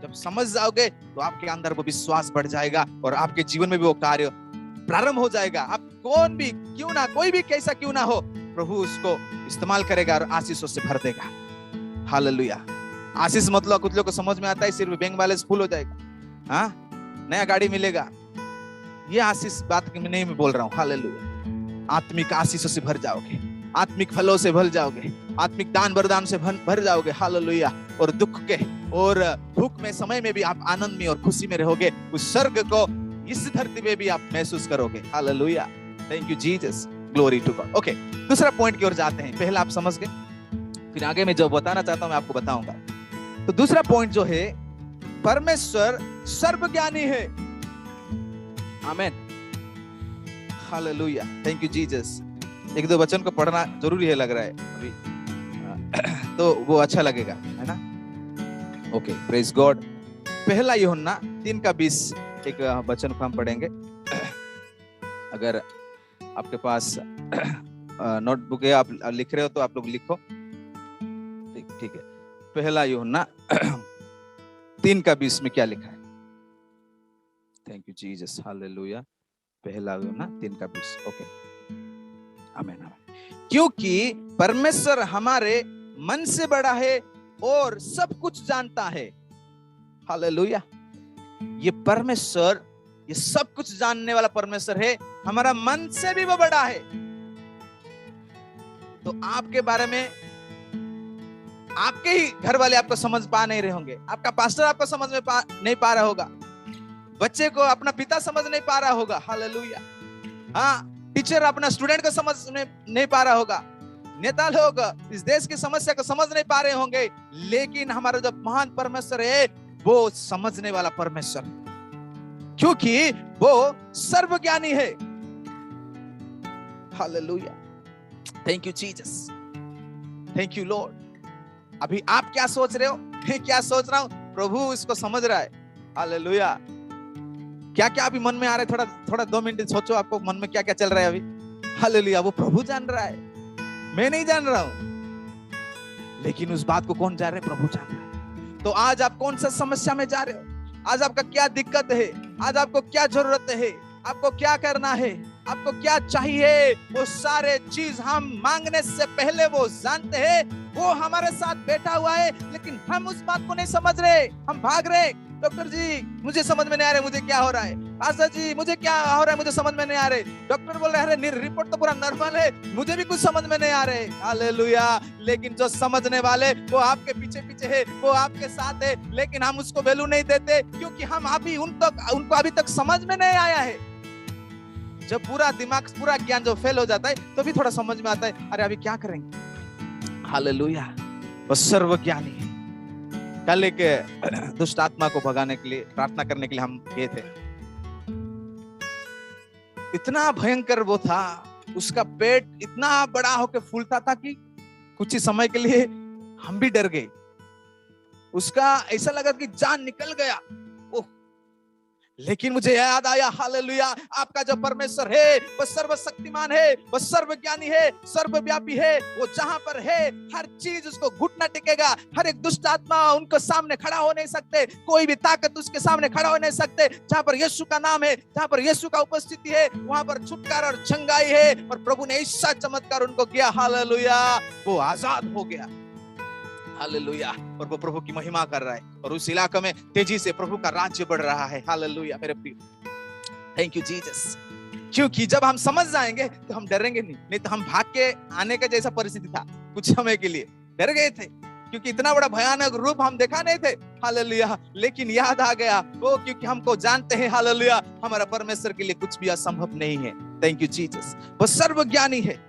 जब समझ जाओगे तो आपके अंदर वो विश्वास बढ़ जाएगा और आपके जीवन में भी वो कार्य प्रारंभ हो जाएगा। आप कौन भी क्यों ना, कोई भी कैसा क्यों ना हो, प्रभु उसको इस्तेमाल करेगा और आशीषों से भर देगा। हालेलुया, आशीष मतलब कुछ लोग को समझ में आता है सिर्फ बैंक बैलेंस फुल हो जाएगा, हाँ, नया गाड़ी मिलेगा, ये आशीष बात में नहीं मैं बोल रहा हूँ। हालेलुया, आत्मिक आशीषों से भर जाओगे, आत्मिक फलों से भर जाओगे, आत्मिक दान वरदान से भर जाओगे। हालेलुया, और दुख के और भूख में समय में भी आप आनंद में और खुशी में रहोगे। उस स्वर्ग को इस धरती में भी आप महसूस करोगे। Hallelujah, thank you Jesus, glory to God. Okay, दूसरा पॉइंट की ओर जाते हैं। पहला आप समझ गए, फिर आगे मैं जो बताना चाहता हूं मैं आपको बताऊंगा। तो दूसरा पॉइंट जो है, परमेश्वर सर्वज्ञानी है। आमीन, हालेलुया, थैंक यू जीसस। एक दो वचन को पढ़ना जरूरी है लग रहा है अभी, तो वो अच्छा लगेगा, है ना। Okay, praise God. पहला यूहन्ना 3:20 एक वचन को हम पढ़ेंगे। अगर आपके पास नोटबुक है, आप लिख रहे हो तो आप लोग लिखो, ठीक है। पहला यूहन्ना 3:20 में क्या लिखा है? Thank you Jesus, hallelujah. पहला यूहन्ना 3:20, ओके, आमीन आमीन। क्योंकि परमेश्वर हमारे मन से बड़ा है और सब कुछ जानता है। हालेलुया, ये परमेश्वर, ये सब कुछ जानने वाला परमेश्वर है, हमारा मन से भी वो बड़ा है। तो आपके बारे में आपके ही घर वाले आपको समझ पा नहीं रहे होंगे, आपका पास्टर आपको समझ में नहीं पा रहा होगा, बच्चे को अपना पिता समझ नहीं पा रहा होगा। हालेलुया, हाँ, टीचर अपना स्टूडेंट को समझ नहीं पा रहा होगा, नेता लोग इस देश की समस्या को समझ नहीं पा रहे होंगे, लेकिन हमारा जो महान परमेश्वर है वो समझने वाला परमेश्वर, क्योंकि वो सर्वज्ञानी है। Hallelujah, thank you Jesus, thank you Lord. अभी आप क्या सोच रहे हो, मैं क्या सोच रहा हूं, प्रभु इसको समझ रहा है। हालेलुया, क्या क्या अभी मन में आ रहा है, थोड़ा 2 मिनट सोचो, आपको मन में क्या क्या चल रहा है अभी। हालेलुया, वो प्रभु जान रहा है, मैं नहीं जान रहा हूं, लेकिन उस बात को कौन जान रहा है? प्रभु जान रहा है। तो आज आप कौन सा समस्या में जा रहे हो, आज आपका क्या दिक्कत है, आज आपको क्या जरूरत है, आपको क्या करना है, आपको क्या चाहिए, वो सारे चीज हम मांगने से पहले वो जानते हैं। वो हमारे साथ बैठा हुआ है, लेकिन हम उस बात को नहीं समझ रहे, हम भाग रहे। डॉक्टर जी मुझे समझ में नहीं आ रहा है, मुझे क्या हो रहा है, आशा जी मुझे क्या हो रहा है, मुझे समझ में नहीं आ रहे। डॉक्टर बोल रहे हैं रिपोर्ट तो पूरा नॉर्मल है, मुझे भी कुछ समझ में नहीं आ रहे। हालेलुया, लेकिन जो समझने वाले वो आपके पीछे पीछे है, वो आपके साथ है, लेकिन हम उसको वैल्यू नहीं देते, क्योंकि हम अभी उनको अभी तक समझ में नहीं आया है। जब पूरा दिमाग, पूरा ज्ञान जो फेल हो जाता है तो भी थोड़ा समझ में आता है, अरे अभी क्या करेंगे। हालेलुया, वो सर्वज्ञानी है। कल एक दुष्ट आत्मा को भगाने के लिए, प्रार्थना करने के लिए हम गए थे। इतना भयंकर वो था, उसका पेट इतना बड़ा होकर फूलता था कि कुछ ही समय के लिए हम भी डर गए। उसका ऐसा लगा कि जान निकल गया। लेकिन मुझे याद आया, हालेलुया, आपका जो परमेश्वर है वो सर्वशक्तिमान है, वो सर्वज्ञानी है, सर्वव्यापी है। वो जहां पर है हर चीज उसको घुटना टिकेगा। हर एक दुष्ट आत्मा उनको सामने खड़ा हो नहीं सकते, कोई भी ताकत उसके सामने खड़ा हो नहीं सकते। जहां पर यीशु का नाम है, जहां पर यीशु का उपस्थिति है, वहां पर छुटकारा और चंगाई है। और प्रभु ने ऐसा चमत्कार उनको किया, हालेलुया, वो आजाद हो गया। हालेलुया। और वो प्रभु की महिमा कर रहा है और उस इलाके में तेजी से प्रभु का राज्य बढ़ रहा है। हालेलुया मेरे प्रिय, थैंक यू जीसस। क्योंकि जब हम समझ जाएंगे तो हम डरेंगे नहीं तो हम भाग के आने का जैसा परिस्थिति था, कुछ समय के लिए डर गए थे क्योंकि इतना बड़ा भयानक रूप हम देखा नहीं थे। हालेलुया, लेकिन याद आ गया वो, क्योंकि हमको जानते हैं हालेलुया हमारा परमेश्वर के लिए कुछ भी असंभव नहीं है। Thank you Jesus. वो सर्वज्ञानी है।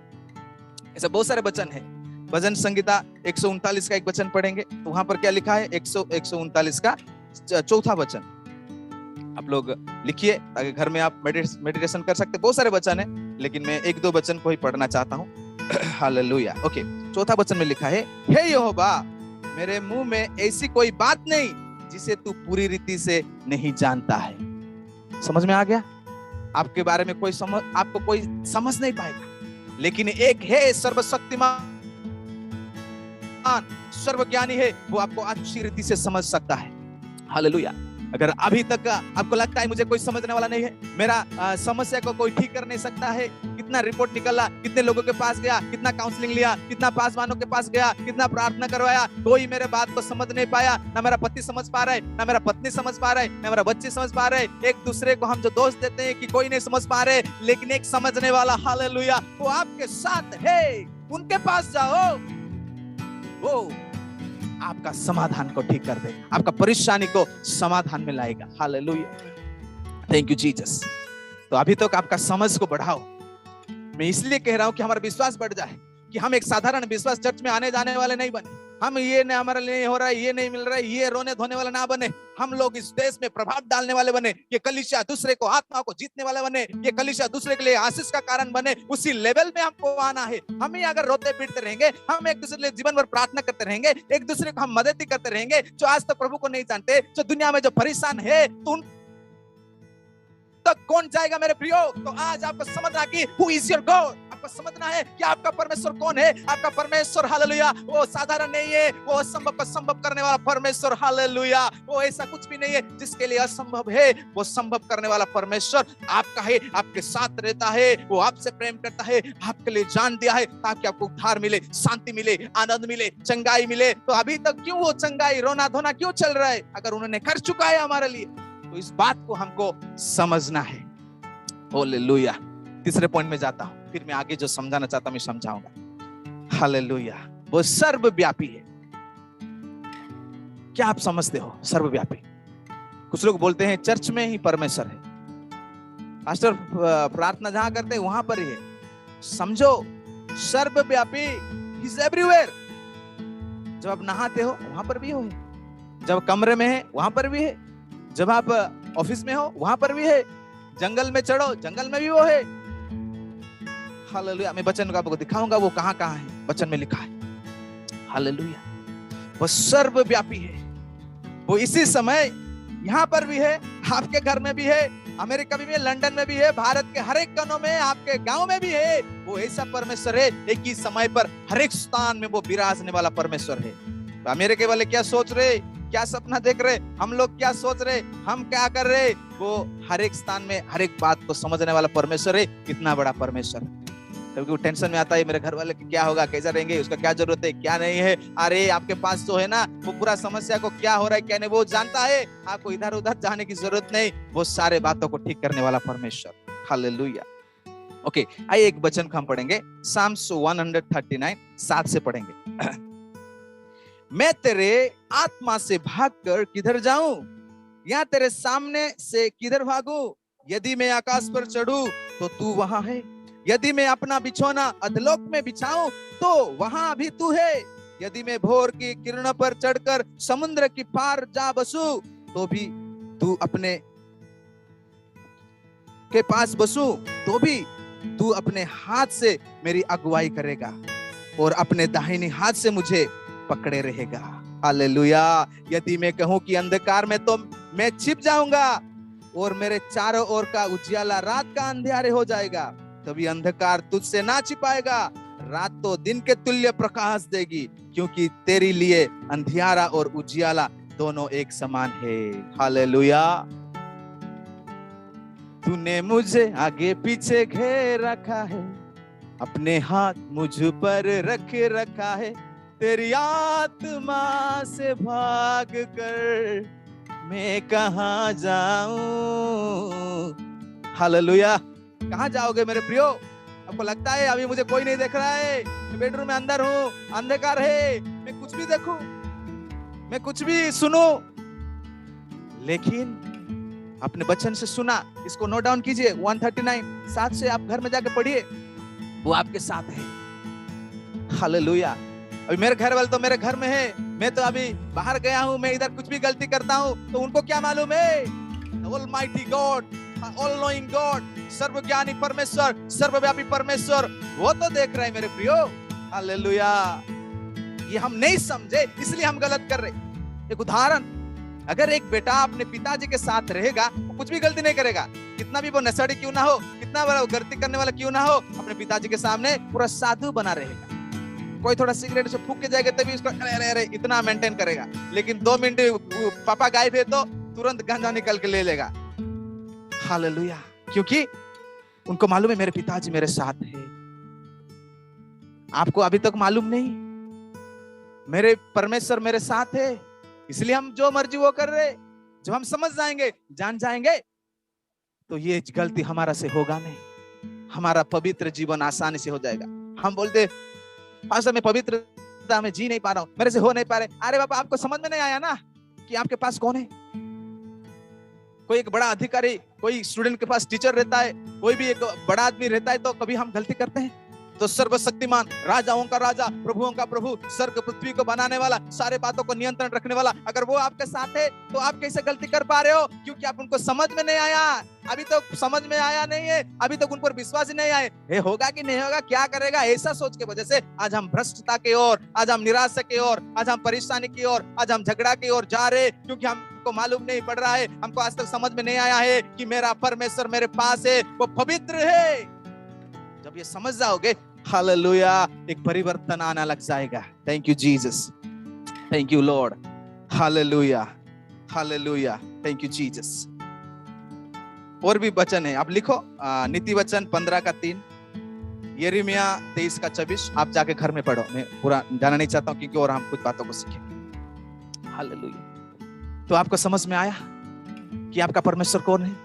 ऐसे बहुत सारे वचन है। भजन संहिता 139 का एक वचन पढ़ेंगे तो वहां पर क्या लिखा है, 139 का 4था वचन आप लोग लिखिए ताकि घर में आप मेडिटेशन कर सकते। बहुत सारे वचन है लेकिन मैं एक दो वचन को ही पढ़ना चाहता हूँ। हालेलुया। ओके, 4था वचन में लिखा है, हे यहोवा मेरे मुंह में ऐसी कोई बात नहीं जिसे तू पूरी रीति से नहीं जानता है। समझ में आ गया? आपके बारे में आपको कोई समझ नहीं पाएगा, लेकिन एक है सर्वशक्तिमान सर्वज्ञानी है, वो आपको अच्छी रीति से समझ सकता है। हालेलुया। अगर अभी तक आपको लगता है मुझे कोई समझने वाला नहीं है, मेरा समस्या को कोई ठीक कर नहीं सकता है, कितना रिपोर्ट निकला, कितने लोगों के पास गया, कितना काउंसलिंग लिया, कितना पासवानों के पास गया, कितना प्रार्थना करवाया, कोई मेरे बात को समझ नहीं पाया, ना मेरा पति समझ पा रहा है, ना मेरा पत्नी समझ पा रहा है, ना मेरा बच्चे समझ पा रहे। एक दूसरे को हम जो दोष देते हैं कि कोई नहीं समझ पा रहे, लेकिन एक समझने वाला हालेलुया वो आपके साथ है। उनके पास जाओ, वो आपका समाधान को ठीक कर देगा, आपका परेशानी को समाधान में लाएगा। Hallelujah, thank you Jesus. तो अभी तक आपका समझ को बढ़ाओ। मैं इसलिए कह रहा हूं कि हमारा विश्वास बढ़ जाए, कि हम एक साधारण विश्वास चर्च में आने जाने वाले नहीं बने। हम ये नहीं हमारे लिए हो रहा है, ये नहीं मिल रहा है, ये रोने धोने वाला ना बने। हम लोग इस देश में प्रभाव डालने वाले बने। ये कलीसिया दूसरे को आत्मा को जीतने वाले बने। ये कलीसिया दूसरे के लिए आशीष का कारण बने। उसी लेवल में हमको आना है। हम ही अगर रोते पीटते रहेंगे, हम एक दूसरे के लिए जीवन भर प्रार्थना करते रहेंगे, एक दूसरे को हम मदद करते रहेंगे, जो आज तक प्रभु को नहीं जानते, जो दुनिया में जो परेशान है, तो उन तक कौन जाएगा मेरे प्रियो? तो आज आपको समझना कि हु इज योर गॉड। आपको समझना है कि आपका परमेश्वर कौन है। आपका परमेश्वर हालेलुया वो साधारण नहीं है, वो असंभव को संभव करने वाला परमेश्वर। हालेलुया, वो ऐसा कुछ भी नहीं है जिसके लिए असंभव है। वो संभव करने वाला परमेश्वर आपका है, आपके साथ रहता है, वो आपसे प्रेम करता है, आपके लिए जान दिया है ताकि आपको उद्धार मिले, शांति मिले, आनंद मिले, चंगाई मिले। तो अभी तक क्यों वो चंगाई, रोना धोना क्यों चल रहा है? अगर उन्होंने कर चुका है हमारे लिए, तो इस बात को हमको समझना है। हालेलुया। तीसरे पॉइंट में जाता हूं, फिर मैं आगे जो समझाना चाहता हूं मैं समझाऊंगा। हालेलुया, वो सर्वव्यापी है। क्या आप समझते हो सर्वव्यापी? कुछ लोग बोलते हैं चर्च में ही परमेश्वर है, पास्टर प्रार्थना जहां करते हैं वहां पर ही है। समझो, सर्वव्यापी इज एवरीवेयर। जब आप नहाते हो वहां पर भी हो है, जब कमरे में है वहां पर भी है, जब आप ऑफिस में हो वहां पर भी है, जंगल में चढ़ो जंगल में भी वो है। हालेलुया। मैं वचन को आपको दिखाऊंगा वो कहां कहां है, वचन में लिखा है। हालेलुया, वो सर्वव्यापी है। वो इसी समय यहां पर भी है, आपके घर में भी है, अमेरिका में भी है, लंदन में भी है, भारत के हर एक कोनों में, आपके गांव में भी है। वो ऐसा परमेश्वर है, एक ही समय पर हर एक स्थान में वो विराजने वाला परमेश्वर है। तो अमेरिका वाले क्या सोच रहे, क्या सपना देख रहे, हम लोग क्या सोच रहे, हम क्या कर रहे, वो हर एक स्थान में हर एक बात को समझने वाला परमेश्वर है। कितना बड़ा परमेश्वर है। क्योंकि वो टेंशन में आता है मेरे घर वाले क्या होगा, कैसा रहेंगे, उसका क्या जरूरत है, क्या नहीं है। अरे आपके पास जो है ना, वो पूरा समस्या को क्या हो रहा है क्या नहीं वो जानता है। आपको इधर उधर जाने की जरूरत नहीं, वो सारे बातों को ठीक करने वाला परमेश्वर। हालेलुया। ओके, आइए एक वचन को हम पढ़ेंगे, साम्स 139 7 से पढ़ेंगे। मैं तेरे आत्मा से भागकर किधर जाऊं, या तेरे सामने से किधर भागूं? यदि मैं आकाश पर चढ़ूं तो तू वहां है, यदि मैं अपना बिछौना अधलोक में बिछाऊं तो वहां भी तू है। यदि मैं भोर की किरणों पर चढ़कर समुद्र की पार जा बसूं तो भी तू अपने के पास बसूं तो भी तू अपने हाथ से मेरी अगुवाई करेगा और अपने दाहिने हाथ से मुझे पकड़े रहेगा। हालेलुया। यदि मैं कहूं कि अंधकार में तो मैं छिप जाऊंगा और मेरे चारों ओर का उजियाला रात का अंधेरे हो जाएगा, तभी अंधकार तुझसे ना छिपाएगा, रात तो दिन के तुल्य प्रकाश देगी, क्योंकि तेरे लिए अंधियारा और उजियाला दोनों एक समान है। हालेलुया। तूने मुझे आगे पीछे घेर रखा है, अपने हाथ मुझ पर रख रखा है, तेरी आत्मा से भाग कर मैं कहाँ जाऊं। हालेलुया। कहाँ जाओगे मेरे प्रियो? आपको लगता है अभी मुझे कोई नहीं देख रहा है, मैं बेडरूम में अंदर हूँ, अंधकार है, मैं कुछ भी देखूं, मैं कुछ भी सुनूं, लेकिन अपने वचन से सुना, इसको नोट डाउन कीजिए। 139 साथ से आप घर में जाके पढ़िए, वो आपके साथ है। हालेलुया। अभी मेरे घर वाले तो मेरे घर में है, मैं तो अभी बाहर गया हूं, मैं इधर कुछ भी गलती करता हूं तो उनको क्या मालूम है? Almighty God, all knowing God, सर्वज्ञानी परमेश्वर, सर्वव्यापी परमेश्वर, वो तो देख रहे हैं मेरे प्रियो। हालेलुया। ये हम नहीं समझे इसलिए हम गलत कर रहे। एक उदाहरण, अगर एक बेटा अपने पिताजी के साथ रहेगा वो कुछ भी गलती नहीं करेगा, कितना भी वो नशेड़ी क्यों ना हो, कितना बड़ा गलती करने वाला क्यों ना हो, अपने पिताजी के सामने पूरा साधु बना रहेगा। कोई थोड़ा सिगरेट से फूक के जाएगा तभी उसको अरे अरे इतना मेंटेन करेगा, लेकिन 2 मिनट पापा गायब है तो तुरंत गांजा निकल के ले लेगा। हालेलुया। क्योंकि उनको मालूम है मेरे पिताजी मेरे साथ है। आपको अभी तक मालूम नहीं? मेरे परमेश्वर मेरे साथ है, इसलिए हम जो मर्जी वो कर रहे। जब हम समझ जाएंगे, जान जाएंगे, तो ये गलती हमारा से होगा नहीं, हमारा पवित्र जीवन आसानी से हो जाएगा। हम बोलते पास्टर मैं पवित्रता में जी नहीं पा रहा हूं, मेरे से हो नहीं पा रहे। अरे बाबा, आपको समझ में नहीं आया ना कि आपके पास कौन है? कोई एक बड़ा अधिकारी, कोई स्टूडेंट के पास टीचर रहता है, कोई भी एक बड़ा आदमी रहता है, तो कभी हम गलती करते हैं? तो सर्वशक्तिमान, राजाओं का राजा, प्रभुओं का प्रभु, स्वर्ग पृथ्वी को बनाने वाला, सारे बातों को नियंत्रण रखने वाला, अगर वो आपके साथ है तो आप कैसे गलती कर पा रहे हो? क्योंकि आप उनको समझ में नहीं आया, अभी तो समझ में आया नहीं है, अभी तक उन पर विश्वास ही नहीं आए। ये होगा कि नहीं होगा, क्या करेगा, ऐसा सोच के वजह से आज हम भ्रष्टता की ओर, आज हम निराशा की ओर, आज हम परेशानी की ओर, आज हम झगड़ा की ओर जा रहे, क्योंकि हमको मालूम नहीं पड़ रहा है, हमको आज तक समझ में नहीं आया है कि मेरा परमेश्वर मेरे पास है, वो पवित्र है। जब ये समझ जाओगे, हालेलुया, एक परिवर्तन आना लग जाएगा। Thank you Jesus, thank you Lord, hallelujah, hallelujah, thank you Jesus. और भी वचन है, आप लिखो नीति वचन 15:3, यिर्मयाह 23:24। आप जाके घर में पढ़ो, मैं पूरा जाना नहीं चाहता हूं क्योंकि और हम कुछ बातों को सीखेंगे। हालेलुया। तो आपको समझ में आया कि आपका परमेश्वर कौन है?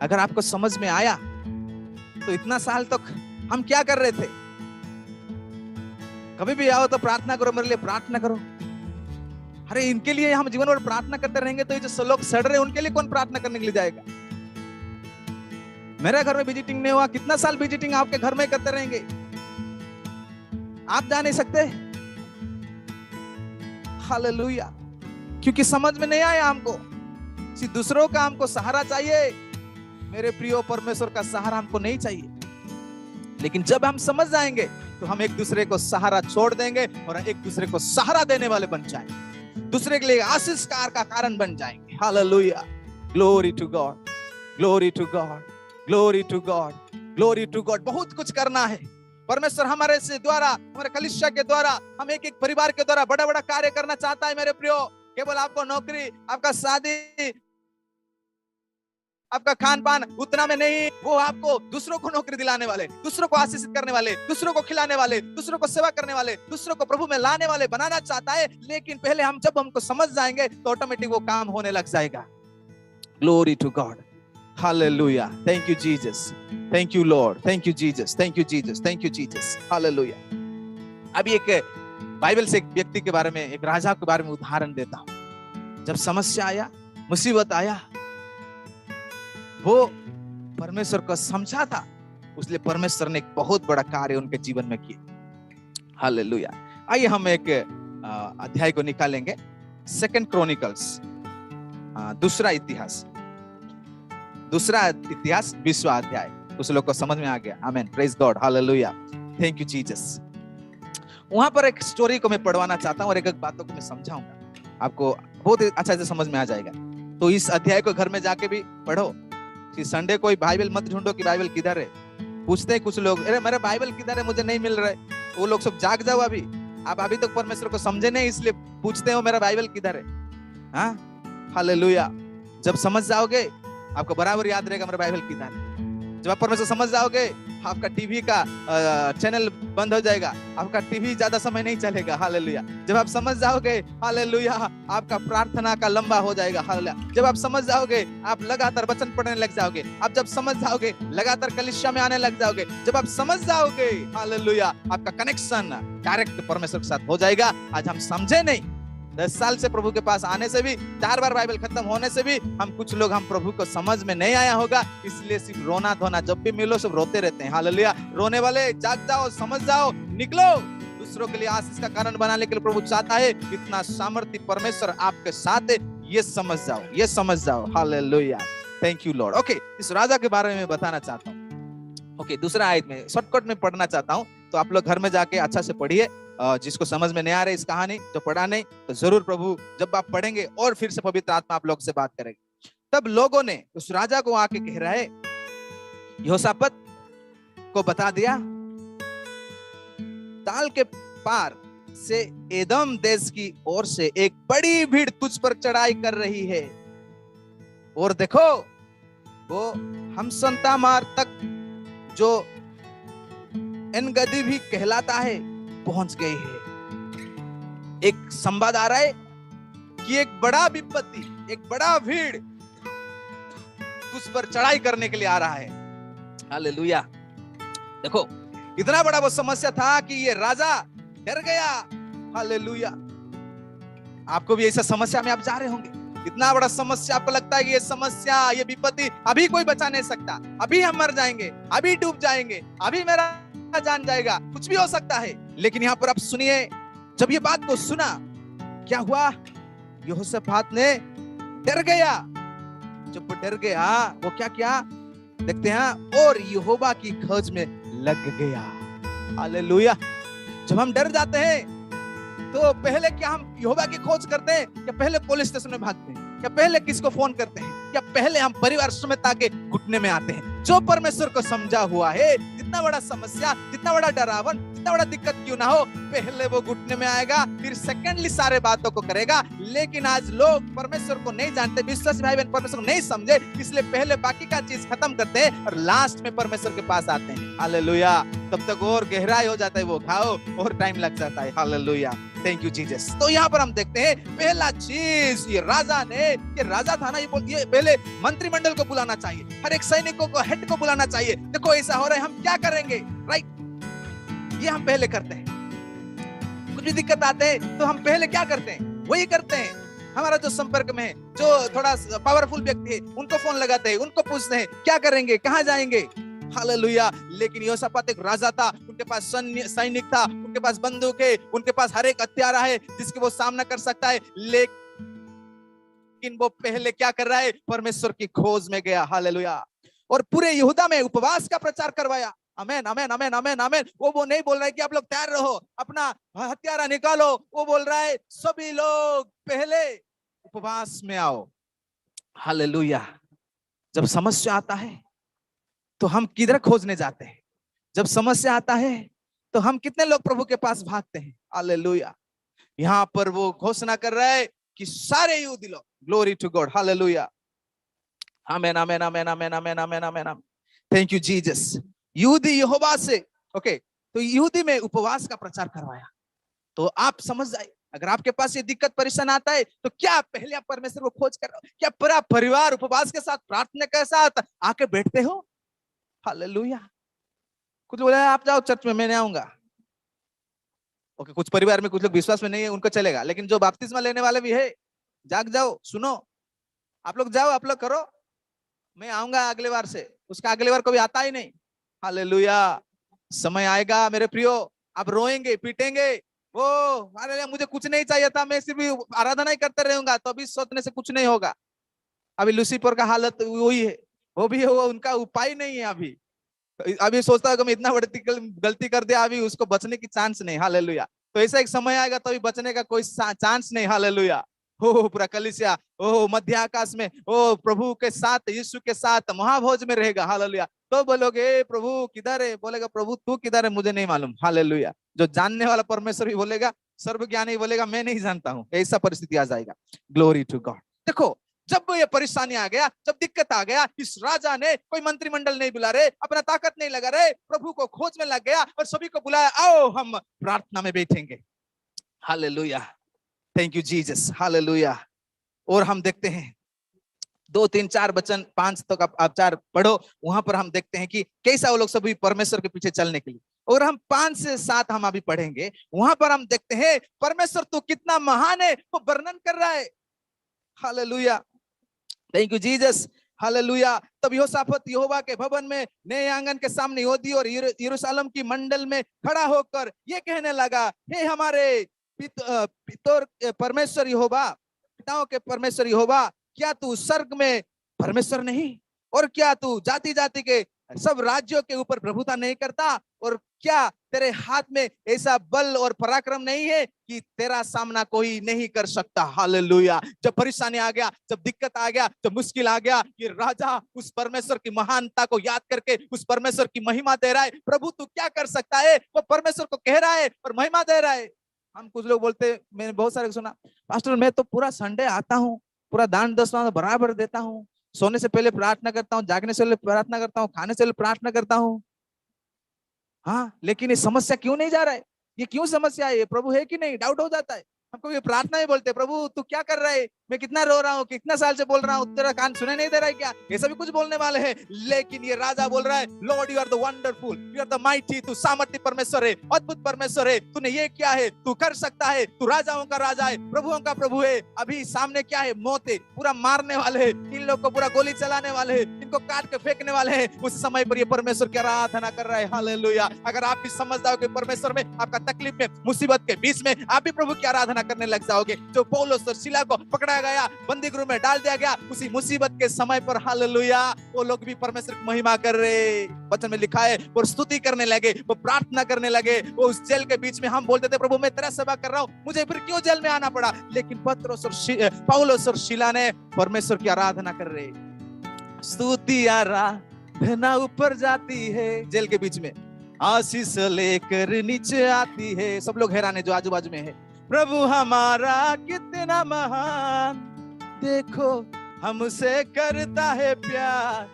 अगर आपको समझ में आया तो इतना साल तक हम क्या कर रहे थे? कभी भी आओ तो प्रार्थना करो, मेरे लिए प्रार्थना करो। अरे इनके लिए हम जीवन भर प्रार्थना करते रहेंगे तो ये जो लोग सड़ रहे हैं उनके लिए कौन प्रार्थना करने के लिए जाएगा? मेरे घर में विजिटिंग नहीं हुआ, कितना साल विजिटिंग आपके घर में करते रहेंगे? आप जा नहीं सकते। हालेलुया। क्योंकि समझ में नहीं आया हमको, सिर्फ दूसरों का हमको सहारा चाहिए। मेरे प्रियो, परमेश्वर का सहारा हमको नहीं चाहिए। लेकिन जब हम समझ जाएंगे तो हम एक दूसरे को सहारा छोड़ देंगे और एक दूसरे को सहारा देने वाले बन जाएंगे, दूसरे के लिए आशीषकार का कारण बन जाएंगे। Hallelujah. Glory to God, glory to God, glory to God, glory to God. बहुत कुछ करना है। परमेश्वर हमारे से द्वारा, हमारे कलीसिया के द्वारा, हम एक एक परिवार के द्वारा बड़ा बड़ा कार्य करना चाहता है मेरे प्रियो। केवल आपको नौकरी, आपका शादी, आपका खान पान उतना में नहीं, वो आपको दूसरों को नौकरी दिलाने वाले, दूसरों को आशीषित करने वाले, दूसरों को खिलाने वाले, दूसरों को सेवा करने वाले, दूसरों को प्रभु में लाने वाले बनाना चाहता है। लेकिन पहले हम जब हमको समझ जाएंगे तो ऑटोमेटिक वो काम होने लग जाएगा। Glory to God, hallelujah, thank you Jesus, thank you Lord, thank you Jesus, thank you Jesus, thank you Jesus, hallelujah. अभी एक बाइबल से एक व्यक्ति के बारे में, एक राजा के बारे में उदाहरण देता हूं। जब समस्या आया, मुसीबत आया, वो परमेश्वर को समझा था, इसलिए परमेश्वर ने एक बहुत बड़ा कार्य उनके जीवन में किया। हालेलुया। आइए हम एक अध्याय को निकालेंगे, 2 क्रॉनिकल्स, दूसरा इतिहास 20वां अध्याय। उस लोग को समझ में आ गया? आमीन, praise God, hallelujah, thank you Jesus. वहां पर एक स्टोरी को मैं पढ़वाना चाहता हूं और एक एक बातों को मैं समझाऊंगा, आपको बहुत अच्छा से समझ में आ जाएगा। तो इस अध्याय को घर में जाके भी पढ़ो। संडे कोई बाइबल मत ढूंढो कि बाइबल किधर है। पूछते हैं कुछ लोग, अरे मेरा बाइबल किधर है, मुझे नहीं मिल रहा है। वो लोग सब जाग जाओ, अभी आप अभी तक परमेश्वर को समझे नहीं, इसलिए पूछते हो मेरा बाइबल किधर है। हाँ, हालेलुया। जब समझ जाओगे आपको बराबर याद रहेगा मेरा बाइबल किधर है। जब आप परमेश्वर समझ जाओगे, आपका टीवी का चैनल बंद हो जाएगा, आपका टीवी ज्यादा समय नहीं चलेगा। हालेलुया। जब आप समझ जाओगे, हालेलुया, आपका प्रार्थना का लंबा हो जाएगा। हालेलुया। जब आप समझ जाओगे, आप लगातार वचन पढ़ने लग जाओगे। आप जब समझ जाओगे, लगातार कलीसिया में आने लग जाओगे। जब आप समझ जाओगे, हालेलुया, आपका कनेक्शन डायरेक्ट परमेश्वर के साथ हो जाएगा। आज हम समझे नहीं, 10 साल से प्रभु के पास आने से भी, 4 बार बाइबल खत्म होने से भी, हम कुछ लोग हम प्रभु को समझ में नहीं आया होगा, इसलिए सिर्फ रोना धोना, जब भी मिलो सब रोते रहते हैं। हालेलुया। रोने वाले जाग जाओ, समझ जाओ, निकलो, दूसरों के लिए आशीष का कारण बनाने के लिए प्रभु चाहता है। इतना सामर्थ्य परमेश्वर आपके साथ है, ये समझ जाओ, ये समझ जाओ। Hallelujah. Thank you Lord. Okay, इस राजा के बारे में बताना चाहता हूँ। ओके, दूसरा आयत में शॉर्टकट में पढ़ना चाहता हूँ, तो आप लोग घर में जाके अच्छा से पढ़िए। जिसको समझ में नहीं आ रही इस कहानी, जो पढ़ा नहीं, तो जरूर प्रभु जब आप पढ़ेंगे और फिर से पवित्र आत्मा आप लोग से बात करेगी। तब लोगों ने उस राजा को आके कह रहे, यहोशापात को बता दिया, ताल के पार से एदम देश की ओर से एक बड़ी भीड़ तुझ पर चढ़ाई कर रही है, और देखो वो हमसंतामार तक, जो एनगदी भी कहलाता है, पहुंच गए हैं। एक संवाद आ रहा है कि एक बड़ा विपत्ति, एक बड़ा भीड़ तुझ पर चढ़ाई करने के लिए आ रहा है। हालेलुया। देखो, इतना बड़ा वो समस्या था कि ये राजा डर गया। हालेलुया। आपको भी ऐसा समस्या में आप जा रहे होंगे, इतना बड़ा समस्या, आपको लगता है कि ये समस्या, ये विपत्ति अभी कोई बचा नहीं सकता, अभी हम मर जाएंगे, अभी डूब जाएंगे, अभी मेरा जान जाएगा, कुछ भी हो सकता है। लेकिन यहाँ पर आप सुनिए, जब ये बात को सुना, क्या हुआ? यहोशापात ने डर गया। जब वो डर गया, वो क्या किया देखते हैं, और यहोवा की खोज में लग गया। हालेलुया। जब हम डर जाते हैं तो पहले क्या हम यहोवा की खोज करते हैं, या पहले पुलिस स्टेशन में भागते हैं, या पहले किसको फोन करते हैं, या पहले हम परिवार समेत आके घुटने में आते हैं? जो परमेश्वर को समझा हुआ है, जितना बड़ा समस्या, जितना बड़ा डरावन, जितना बड़ा दिक्कत क्यों ना हो, पहले वो घुटने में आएगा, फिर सेकेंडली सारे बातों को करेगा। लेकिन आज लोग परमेश्वर को नहीं जानते, विश्वासी भाई बहन परमेश्वर को नहीं समझे, इसलिए पहले बाकी का चीज खत्म करते हैं और लास्ट में परमेश्वर के पास आते हैं। हालेलुया। तब तक और गहराई हो जाता है वो घाव, और टाइम लग जाता है। हालेलुया। Thank you Jesus. तो यहाँ पर हम देखते हैं, पहला चीज ये राजा ने, ये राजा था ना, ये पहले मंत्रिमंडल को बुलाना चाहिए, हर एक सैनिकों को, हेड को बुलाना चाहिए। देखो ऐसा हो रहा है, हम क्या करेंगे? राइट, ये हम पहले करते हैं। कुछ भी दिक्कत आते हैं तो हम पहले क्या करते हैं? वही करते हैं। हमारा जो संपर्क में है, जो थोड़ा पावरफुल व्यक्ति है, उनको फोन लगाते हैं, उनको पूछते हैं क्या करेंगे, कहाँ जाएंगे। हालेलुया। लेकिन यहोशापात एक राजा था, उनके पास सैनिक था, उनके पास बंदूक है, उनके पास हर एक हथियार है जिसके वो सामना कर सकता है। लेकिन वो पहले क्या कर रहा है? परमेश्वर की खोज में गया। हालेलुया। और पूरे यहूदा में उपवास का प्रचार करवाया। आमेन, आमेन, आमेन, आमेन, आमेन। वो नहीं बोल रहा है कि आप लोग तैयार रहो, अपना हथियारा निकालो। वो बोल रहा है सभी लोग पहले उपवास में आओ। हालेलुया। जब समस्या आता है तो हम किधर खोजने जाते हैं? जब समस्या आता है तो हम कितने लोग प्रभु के पास भागते हैं? हालेलुया। यहाँ पर वो घोषणा कर रहा है कि सारे यहूदी लोग, glory to God, hallelujah, amen, amen, amen, amen, amen, amen, amen, thank you Jesus. यहूदी यहोवा से, ओके, तो यहूदी में उपवास का प्रचार करवाया। तो आप समझ जाए, अगर आपके पास ये दिक्कत परेशान आता है तो क्या पहले आप परमेश्वर को खोज कर रहे हो? क्या पूरा परिवार उपवास के साथ, प्रार्थना के साथ आके बैठते हो? हालेलुया। कुछ बोला आप जाओ चर्च में, मैं नहीं आऊंगा। ओके, कुछ परिवार में कुछ लोग विश्वास में नहीं है, उनको चलेगा, लेकिन जो बपतिस्मा लेने वाले भी है, जाग जाओ, सुनो, आप लोग जाओ, आप लोग करो, मैं आऊंगा अगले बार से। उसका अगले बार कभी आता ही नहीं। हालेलुया। समय आएगा मेरे प्रियो, आप रोएंगे, पीटेंगे, वो अरे मुझे कुछ नहीं चाहिए था, मैं सिर्फ आराधना ही करते रहूंगा, तो अभी सोचने से कुछ नहीं होगा। अभी लूसीफर का हालत वही है, वो भी वो उनका उपाय नहीं है। अभी सोचता है कि मैं इतना बड़ी गलती कर दिया, अभी उसको बचने की चांस नहीं। हालेलुया। तो ऐसा एक समय आएगा तो अभी बचने का कोई चांस नहीं। हालेलुया। हो पूरा कलीसिया ओ मध्य आकाश में ओ प्रभु के साथ, यीशु के साथ महाभोज में रहेगा। हालेलुया। तो बोलोगे प्रभु किधर है? बोलेगा प्रभु तू किधर है? मुझे नहीं मालूम। हालेलुया। जो जानने वाला परमेश्वर भी बोलेगा, सर्वज्ञानी बोलेगा मैं नहीं जानता हूं। ऐसा परिस्थिति आ जाएगा। Glory to God. देखो जब ये परेशानी आ गया, जब दिक्कत आ गया, इस राजा ने कोई मंत्रिमंडल नहीं बुला रहे, अपना ताकत नहीं लगा रहे, प्रभु को खोज में लग गया और सभी को बुलाया, आओ हम प्रार्थना में बैठेंगे। Hallelujah, thank you Jesus, hallelujah. और हम देखते हैं 2, 3, 4 वचन 5 तक आप 4 पढ़ो, वहां पर हम देखते हैं कि कैसा वो लोग सभी परमेश्वर के पीछे चलने के लिए। और हम 5 से 7 हम अभी पढ़ेंगे, वहां पर हम देखते हैं परमेश्वर तो कितना महान है, वो वर्णन कर रहा है। Hallelujah, thank you Jesus, hallelujah. तब यहोशाफात यहोवा के भवन में नए आंगन के सामने यहूदी और यरूशलेम की मंडल में खड़ा होकर ये कहने लगा, हे हमारे पितर परमेश्वर यहोवा, पिताओं के परमेश्वर यहोवा, क्या तू स्वर्ग में परमेश्वर नहीं, और क्या तू जाति जाति के सब राज्यों के ऊपर प्रभुता नहीं करता, और क्या तेरे हाथ में ऐसा बल और पराक्रम नहीं है कि तेरा सामना कोई नहीं कर सकता। हालेलुया। जब परेशानी आ गया, जब दिक्कत आ गया, जब मुश्किल आ गया, ये राजा उस परमेश्वर की महानता को याद करके उस परमेश्वर की महिमा दे रहा है। प्रभु तू क्या कर सकता है, वो परमेश्वर को कह रहा है और महिमा दे रहा है। हम कुछ लोग बोलते, मैंने बहुत सारे सुना, पास्टर मैं तो पूरा संडे आता हूँ, पूरा दान दक्षिणा बराबर देता हूँ, सोने से पहले प्रार्थना करता हूँ, जागने से पहले प्रार्थना करता हूँ, खाने से पहले प्रार्थना करता हूँ। हाँ, लेकिन ये समस्या क्यों नहीं जा रहा है, ये क्यों समस्या है, ये प्रभु है कि नहीं, डाउट हो जाता है। हमको ये प्रार्थना ही बोलते, प्रभु तू क्या कर रहा है, मैं कितना रो रहा हूँ, कितना साल से बोल रहा हूँ, तेरा कान सुने नहीं दे रहा है क्या, ये सभी कुछ बोलने वाले हैं। लेकिन ये राजा बोल रहा है, Lord you are the wonderful, you are the mighty, तू सामर्थ्य परमेश्वर है, अद्भुत परमेश्वर है, तूने ये क्या है, तू कर सकता है, तू राजाओं का राजा है, प्रभुओं का प्रभु है। अभी सामने क्या है, मौत है, पूरा मारने वाले है, इन लोग को पूरा गोली चलाने वाले है, इनको काट के फेंकने वाले हैं। उस समय पर ये परमेश्वर की आराधना कर रहा है। हालेलुया। अगर आप भी समझ जाओगे परमेश्वर में, आपका तकलीफ में, मुसीबत के बीच में आप भी प्रभु की आराधना करने लग जाओगे। जो पौलुस और सीला को पकड़ा गया, बंदी गृह में डाल दिया गया, उसी मुसीबत के समय पर हालेलुया वो लोग भी परमेश्वर की महिमा कर रहे। वचन में लिखा है वो स्तुति करने लगे, वो प्रार्थना करने लगे। वो उस जेल के बीच में हम बोलते थे, प्रभु मैं तेरा सेवा कर रहा हूँ, मुझे फिर क्यों जेल में आना पड़ा। लेकिन पत्रोस और पौलुस और शीला ने परमेश्वर की आराधना कर रहे। स्तुति आराधना ऊपर जाती है, जेल के बीच में आशीष लेकर नीचे आती है। सब लोग हैरान है जो आजू बाजू में है। प्रभु हमारा कितना महान, देखो हमसे करता है प्यार।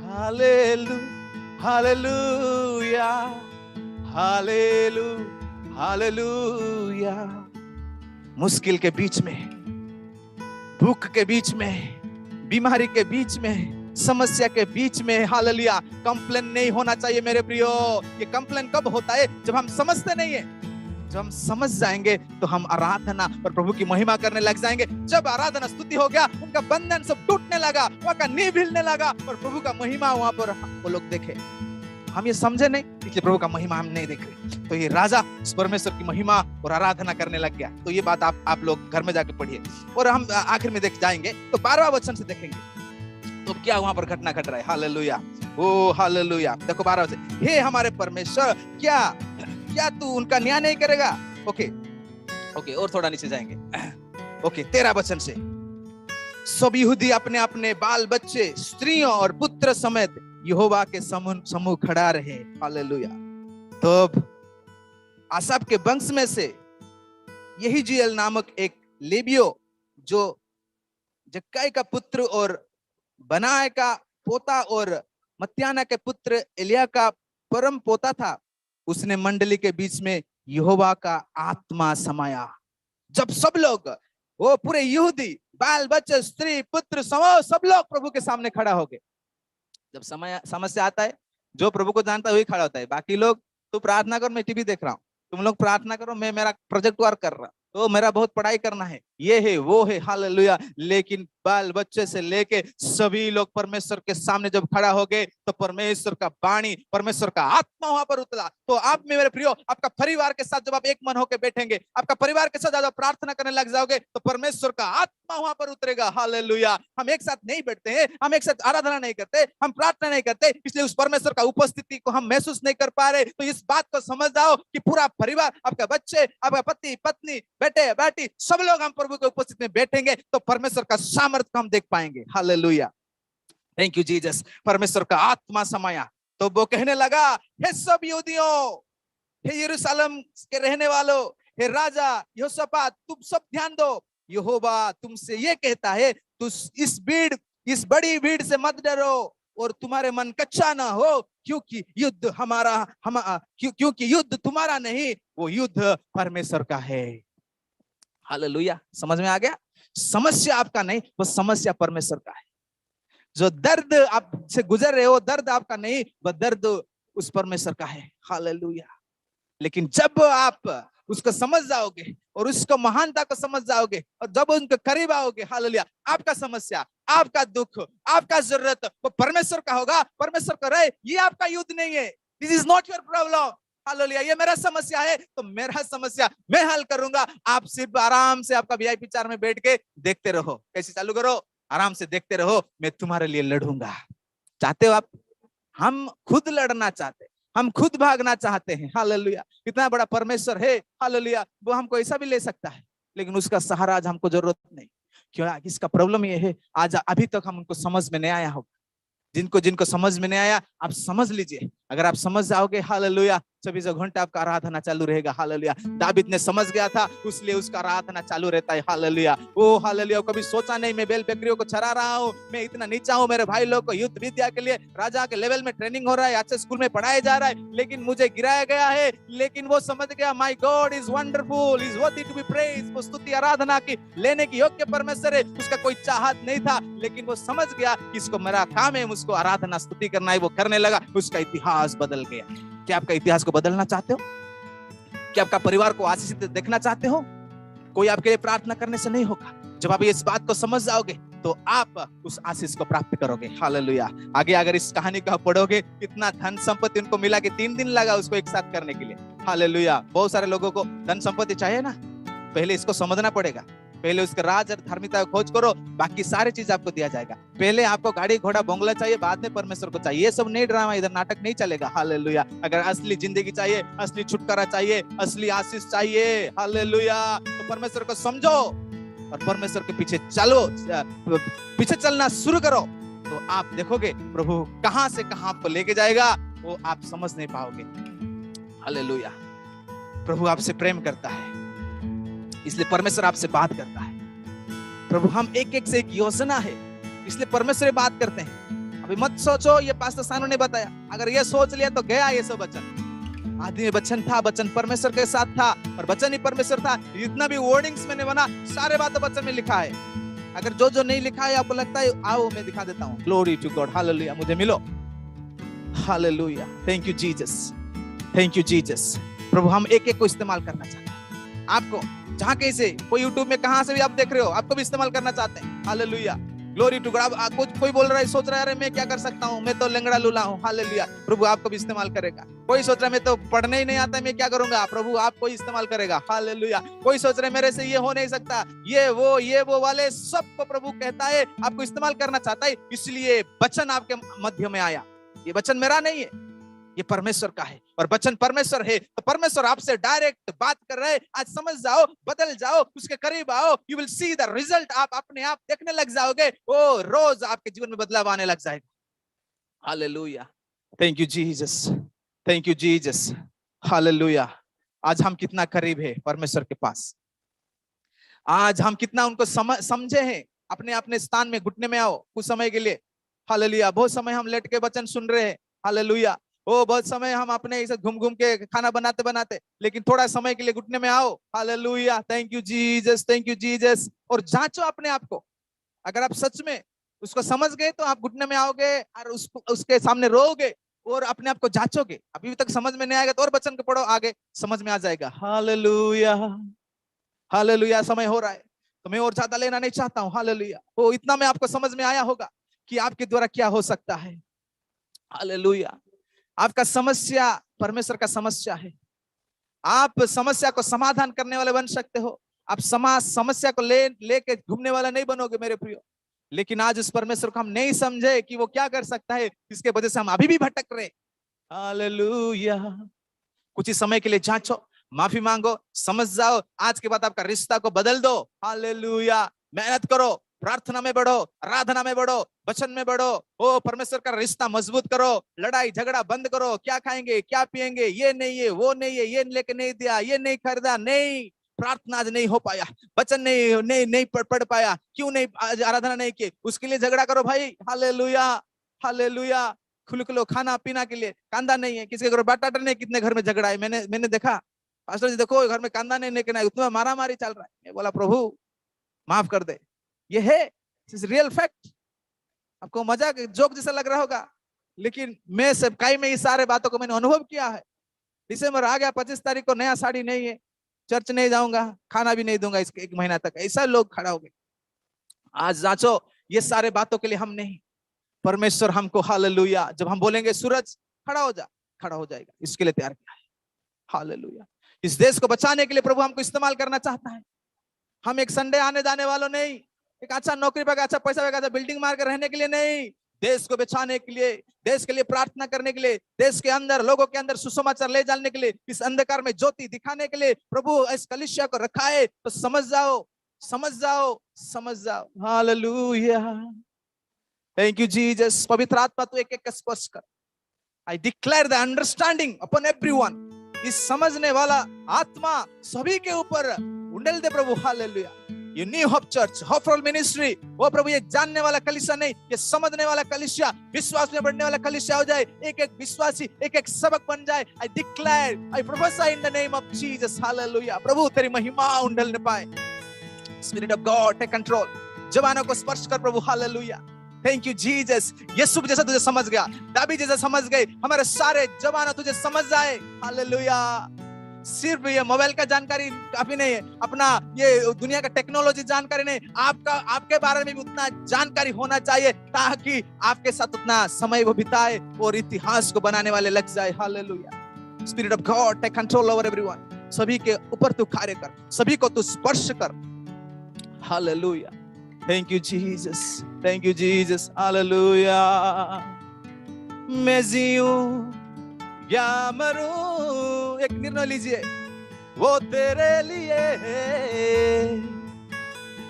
Hallelujah, hallelujah, hallelujah, hallelujah. मुश्किल के बीच में, भूख के बीच में, बीमारी के बीच में, समस्या के बीच में, हालेलुया कंप्लेन नहीं होना चाहिए मेरे प्रियो। ये कंप्लेन कब होता है, जब हम समझते नहीं है। जब हम समझ जाएंगे तो हम आराधना और प्रभु की महिमा करने लग जाएंगे। जब आराधना स्तुति हो गया, उनका बंधन सब टूटने लगा, वहां का नींव हिलने लगा और प्रभु का महिमा वहां पर वो लोग देखे। हम ये समझे नहीं, इसलिए प्रभु का महिमा हम नहीं देख रहे। तो ये राजा इस परमेश्वर की महिमा और आराधना करने लग गया। तो ये बात आप लोग घर में जाके पढ़िए और हम आखिर में देख जाएंगे। तो 12वां वचन से देखेंगे तो क्या वहां पर घटना घट रहा है। हालेलुया, ओ हालेलुया। देखो 12 वचन, हे हमारे परमेश्वर क्या तू उनका न्याय नहीं करेगा। ओके और थोड़ा नीचे जाएंगे। ओके 13 वचन से, सब यहूदी अपने अपने बाल बच्चे, स्त्रियों और पुत्र समेत यहोवा के समूह खड़ा रहे। हालेलुया। तो आसाफ के वंश में से यहीजीएल नामक एक लेवियो, जो जक्काई का पुत्र और बनाए का पोता और मत्याना के पुत्र एलिया का परम पोता था, उसने मंडली के बीच में यहोवा का आत्मा समाया। जब सब लोग, वो पूरे यहूदी, बाल बच्चे, स्त्री पुत्र सब लोग प्रभु के सामने खड़ा हो गए। जब समस्या आता है, जो प्रभु को जानता है वही खड़ा होता है। बाकी लोग, तू प्रार्थना करो मैं टीवी देख रहा हूँ, तुम लोग प्रार्थना करो मैं मेरा प्रोजेक्ट वर्क कर रहा, तो मेरा बहुत पढ़ाई करना है, ये है वो है। हालेलुया। लेकिन बाल बच्चे से लेके सभी लोग परमेश्वर के सामने जब खड़ा हो गए तो परमेश्वर का वाणी, परमेश्वर का आत्मा वहां पर उतरा। तो आप मेरे प्रियो, आपका परिवार के साथ जब आप एक मन होकर बैठेंगे, आपका परिवार के साथ जब प्रार्थना करने लग जाओगे तो परमेश्वर का आत्मा वहां पर उतरेगा। हालेलुया। हम एक साथ नहीं बैठते हैं, हम एक साथ आराधना नहीं करते, हम प्रार्थना नहीं करते, इसलिए उस परमेश्वर का उपस्थिति को हम महसूस नहीं कर पा रहे। तो इस बात को समझ जाओ कि पूरा परिवार, आपका बच्चे, आपका पति पत्नी, बेटे बेटी, सब लोग हम प्रभु के उपस्थिति में बैठेंगे तो परमेश्वर का सामर्थ्य को हम देख पाएंगे। Hallelujah, thank you Jesus. परमेश्वर का आत्मा समाया। तो वो कहने लगा, हे सब यहूदियों, हे यरूशलेम के रहने वालों, हे राजा यहोशापात, तुम सब ध्यान दो। यहोवा तुमसे ये कहता है, तू इस बड़ी भीड़ से मत डरो और तुम्हारे मन कच्चा ना हो, क्योंकि युद्ध तुम्हारा नहीं, वो युद्ध परमेश्वर का है। हालेलुया, समझ में आ गया? समस्या आपका नहीं, वो समस्या परमेश्वर का है। जो दर्द आप से गुजर रहे हो, दर्द आपका नहीं, वह दर्द उस परमेश्वर का है। हालेलुया। लेकिन जब आप उसको समझ जाओगे और उसको महानता को समझ जाओगे और जब उनके करीब आओगे, हालेलुया, आपका समस्या, आपका दुख, आपका जरूरत वो परमेश्वर का होगा। परमेश्वर कर रहे, ये आपका युद्ध नहीं है, this is not your problem. Hallelujah, ये मेरा समस्या है तो मेरा समस्या मैं हल करूंगा। आप सिर्फ आराम से आपका वीआईपी चेयर में बैठ के देखते रहो। कैसे चालू करो, आराम से देखते रहो, मैं तुम्हारे लिए लड़ूंगा। चाहते हो आप? हम खुद लड़ना चाहते, हम खुद भागना चाहते हैं। हालेलुया, इतना बड़ा परमेश्वर है। हालेलुया, वो हमको ऐसा भी ले सकता है, लेकिन उसका सहारा आज हमको जरूरत नहीं। क्यों? इसका प्रॉब्लम ये है, आज अभी तक हम उनको समझ में नहीं आया होगा। जिनको समझ में नहीं आया, आप समझ लीजिए। अगर आप समझ जाओगे, हालेलुया, 24 घंटे आपका आराधना चालू रहेगा। हालेलुया, दाऊद ने समझ गया था, इसलिए उसका आराधना चालू रहता है। हालेलुया, ओ हालेलुया, कभी सोचा नहीं मैं बेल बकरियों को चरा रहा हूँ, मैं इतना नीचा हूँ, मेरे भाई लोग को युद्ध विद्या के लिए राजा के लेवल में ट्रेनिंग हो रहा है, अच्छे स्कूल में पढ़ाया जा रहा है, लेकिन मुझे गिराया गया है। लेकिन वो समझ गया, my God is wonderful, is worthy to be praised. वो स्तुति आराधना की लेने की योग्य परमेश्वर है। उसका कोई चाहत नहीं था, लेकिन वो समझ गया कि इसको मेरा काम है, उसको आराधना स्तुति करना है। वो करने लगा, उसका इतिहास बदल गया। क्या आपका इतिहास को बदलना चाहते हो? क्या आपका परिवार को आशीषित देखना चाहते हो? कोई आपके लिए प्रार्थना करने से नहीं होगा। जब आप इस बात को समझ जाओगे तो आप उस आशीष को प्राप्त करोगे। हालेलुया। आगे अगर इस कहानी को पढ़ोगे, कितना धन संपत्ति उनको मिला कि 3 दिन लगा उसको एक साथ करने के लिए। हालेलुया। बहुत सारे लोगों को धन संपत्ति चाहिए ना, पहले इसको समझना पड़ेगा। पहले उसके राज और धार्मिकता को खोज करो, बाकी सारी चीज आपको दिया जाएगा। पहले आपको गाड़ी घोड़ा बंगला चाहिए, बाद में परमेश्वर को चाहिए। ये सब नहीं ड्रामा, इधर नाटक नहीं चलेगा। हालेलुया। अगर असली जिंदगी चाहिए, असली छुटकारा चाहिए, असली आशीष चाहिए, हालेलुया, तो परमेश्वर को समझो और परमेश्वर के पीछे चलो, पीछे चलना शुरू करो, तो आप देखोगे प्रभु कहां से कहां आपको लेके जाएगा, वो आप समझ नहीं पाओगे। हालेलुया। प्रभु आपसे प्रेम करता है, इसलिए परमेश्वर आपसे बात करता है। प्रभु हम एक से एक योजना है, इसलिए परमेश्वर बात करते हैं। अभी मत सोचो ये पास्टर सानू ने बताया, अगर ये सोच लिया तो गया ये सब वचन। आदि में वचन था, वचन परमेश्वर के साथ था और वचन ही परमेश्वर था। जितना भी वर्डिंग्स मैंने बना, सारे बातें वचन में लिखा है। अगर जो नहीं लिखा है आपको लगता है, आओ मैं दिखा देता हूँ। ग्लोरी टू गॉड, हालेलुया, मुझे मिलो। Hallelujah, thank you Jesus, thank you Jesus. प्रभु हम एक को इस्तेमाल करना चाहते हैं। आपको जहां कैसे, कोई यूट्यूब में कहां से भी आप देख रहे हो, आपको भी इस्तेमाल करना चाहते हैं। Hallelujah, glory to God. कोई बोल रहा है, सोच रहा है, अरे मैं क्या कर सकता हूँ, मैं तो लंगड़ा लूला हूँ। हालेलुया, प्रभु आपको भी इस्तेमाल करेगा। कोई सोच रहा है मैं तो पढ़ने ही नहीं आता, मैं क्या करूंगा, प्रभु आपको इस्तेमाल करेगा। हालेलुया। कोई सोच रहे मेरे से ये हो नहीं सकता, ये वो वाले सबको प्रभु कहता है आपको इस्तेमाल करना चाहता है। इसलिए वचन आपके मध्य में आया। ये वचन मेरा नहीं है, ये परमेश्वर का है, और वचन परमेश्वर है तो परमेश्वर आपसे डायरेक्ट बात कर रहे हैं। आज समझ जाओ, बदल जाओ, उसके करीब आओ, you will see the result. आप अपने आप देखने लग जाओगे, ओ रोज आपके जीवन में बदलाव आने लग जाएगा। Hallelujah, thank you Jesus, thank you Jesus. Hallelujah. आज हम कितना करीब है परमेश्वर के पास, आज हम कितना उनको समझे हैं। अपने अपने स्थान में घुटने में आओ कुछ समय के लिए। हालेलुया। बहुत समय हम लेट के वचन सुन रहे हैं। हालेलुया। बहुत समय हम अपने ऐसे घूम घूम के खाना बनाते बनाते, लेकिन थोड़ा समय के लिए घुटने में आओ। Hallelujah, thank you Jesus, thank you Jesus. और जांचो अपने आप को। अगर आप सच में उसको समझ गए तो आप घुटने में आओगे और उसके सामने रोओगे और अपने आप को जांचोगे। अभी तक समझ में नहीं आएगा तो और वचन को पढ़ो, आगे समझ में आ जाएगा। Hallelujah, hallelujah. समय हो रहा है तो मैं और ज्यादा लेना नहीं चाहता हूँ। हालेलुया। वो इतना में आपको समझ में आया होगा कि आपके द्वारा क्या हो सकता है। हालेलुया। आपका समस्या परमेश्वर का समस्या है। आप समस्या को समाधान करने वाले बन सकते हो। आप समस्या को लेके घूमने वाला नहीं बनोगे मेरे प्रियो। लेकिन आज उस परमेश्वर को हम नहीं समझे कि वो क्या कर सकता है, इसके वजह से हम अभी भी भटक रहे। हालेलुया। कुछ ही समय के लिए जांचो, माफी मांगो, समझ जाओ। आज के बाद आपका रिश्ता को बदल दो। हालेलुया। मेहनत करो, प्रार्थना में बढ़ो, आराधना में बढ़ो, वचन में बढ़ो। ओ परमेश्वर का रिश्ता मजबूत करो। लड़ाई झगड़ा बंद करो। क्या खाएंगे, क्या पिएंगे, ये नहीं है, वो नहीं है, ये लेके नहीं दिया, ये नहीं खरीदा, नहीं। प्रार्थना आज नहीं हो पाया, वचन नहीं पढ़ पाया, क्यों नहीं आज आराधना नहीं की, उसके लिए झगड़ा करो भाई। Hallelujah, hallelujah. खुलो खाना पीना के लिए कांदा नहीं है, किसी के घर बटाटा नहीं, कितने घर में झगड़ा है, मैंने देखा। पास्टर जी देखो घर में कांदा नहीं लेके आए, उतना मारा मारी चल रहा है। मैं बोला प्रभु माफ कर दे, ये है रियल फैक्ट। आपको मजाक जोक जैसा लग रहा होगा, लेकिन मैं सब कई में इस सारे बातों को मैंने अनुभव किया है। दिसंबर आ गया, 25 तारीख को नया साड़ी नहीं है, चर्च नहीं जाऊंगा, खाना भी नहीं दूंगा इसके 1 महीना तक, ऐसा लोग खड़ा हो गए। आज जांचो, ये सारे बातों के लिए हम नहीं, परमेश्वर हमको हालेलुया, जब हम बोलेंगे सूरज खड़ा हो जा, खड़ा हो जाएगा, इसके लिए तैयार किया है। हालेलुया। इस देश को बचाने के लिए प्रभु हमको इस्तेमाल करना चाहता है। हम एक संडे आने जाने वालों नहीं, एक अच्छा नौकरी पाएगा, अच्छा पैसा पाएगा, अच्छा बिल्डिंग मार कर रहने के लिए नहीं, देश को बचाने के लिए, देश के लिए प्रार्थना करने के लिए, देश के अंदर लोगों के अंदर सुसमाचार ले जाने के लिए, इस अंधकार में ज्योति दिखाने के लिए प्रभु इस कलीसिया को रखा है। तो समझ जाओ, समझ जाओ, समझ जाओ। Hallelujah, thank you Jesus. पवित्र आत्मा तू एक एक स्पर्श कर। I declare the understanding upon everyone. इस समझने वाला आत्मा सभी के ऊपर उंडेल दे प्रभु। हालेलुया। ये new hope church, hopeful ministry, वो प्रभु ये जानने वाला कलीसिया नहीं, ये समझने वाला कलीसिया, विश्वास में बढ़ने वाला कलीसिया हो जाए। एक एक विश्वासी एक एक सबक बन जाए। I declare, I prophesy in the name of Jesus. Hallelujah. प्रभु तेरी महिमा उंडलने पाए। Spirit of God take control. जवानों को स्पर्श कर प्रभु। Hallelujah. Thank you Jesus. Yeshu जैसा तुझे समझ गया, दावी जैसा समझ गए, हमारे सारे जवान तुझे समझ जाए। हालेलुया। सिर्फ ये मोबाइल का जानकारी काफी नहीं है, अपना ये दुनिया का टेक्नोलॉजी जानकारी नहीं, आपके बारे में भी उतना जानकारी होना चाहिए, ताकि आपके साथ उतना समय वो बिताए और इतिहास को बनाने वाले लग जाए। Hallelujah. Spirit of God take control over everyone. सभी के ऊपर तू कार्य कर, सभी को तू स्पर्श कर। Hallelujah. Thank you Jesus, thank you Jesus. Hallelujah. मैं जीऊं या मरूं, एक निर्णय लीजिए, वो तेरे लिए है,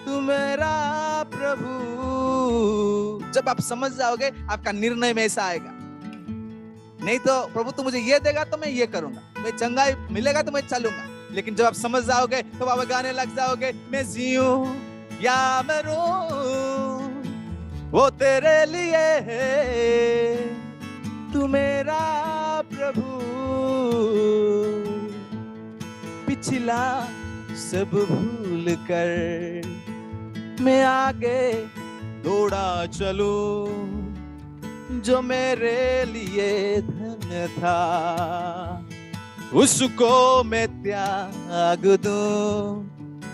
तू मेरा प्रभु। जब आप समझ जाओगे आपका निर्णय में ऐसा आएगा। नहीं तो प्रभु तू मुझे ये देगा तो मैं ये करूंगा, मैं चंगाई मिलेगा तो मैं चलूंगा। लेकिन जब आप समझ जाओगे तो आप गाने लग जाओगे, मैं जीऊं या मरूं वो तेरे लिए है, तू मेरा प्रभु। पिछला सब भूल कर मैं आगे दौड़ा चलूं, जो मेरे लिए धन था उसको मैं त्याग दूं,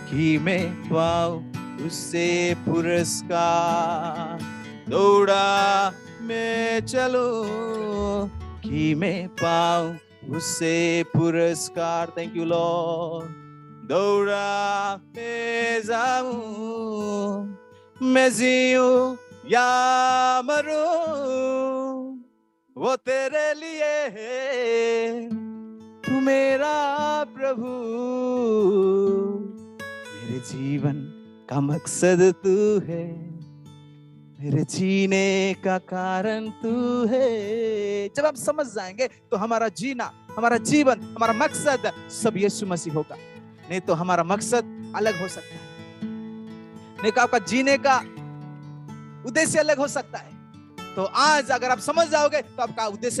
कि मैं पाऊं उससे पुरस्कार। दौड़ा मैं चलूं कि मैं पाऊं उससे पुरस्कार। Thank you Lord. दौड़ा मैं जाऊं, मैं जीऊं या मरूं, वो तेरे लिए है, तू मेरा प्रभु। मेरे जीवन का मकसद तू है, मेरे जीने का कारण तू है। जब हम समझ जाएंगे तो हमारा जीना, हमारा जीवन, हमारा मकसद सब यीशु मसीह होगा। नहीं तो हमारा मकसद अलग हो सकता है, नहीं तो आपका जीने का उद्देश्य अलग हो सकता है। तो आज अगर आप समझ जाओगे तो आपका उद्देश्य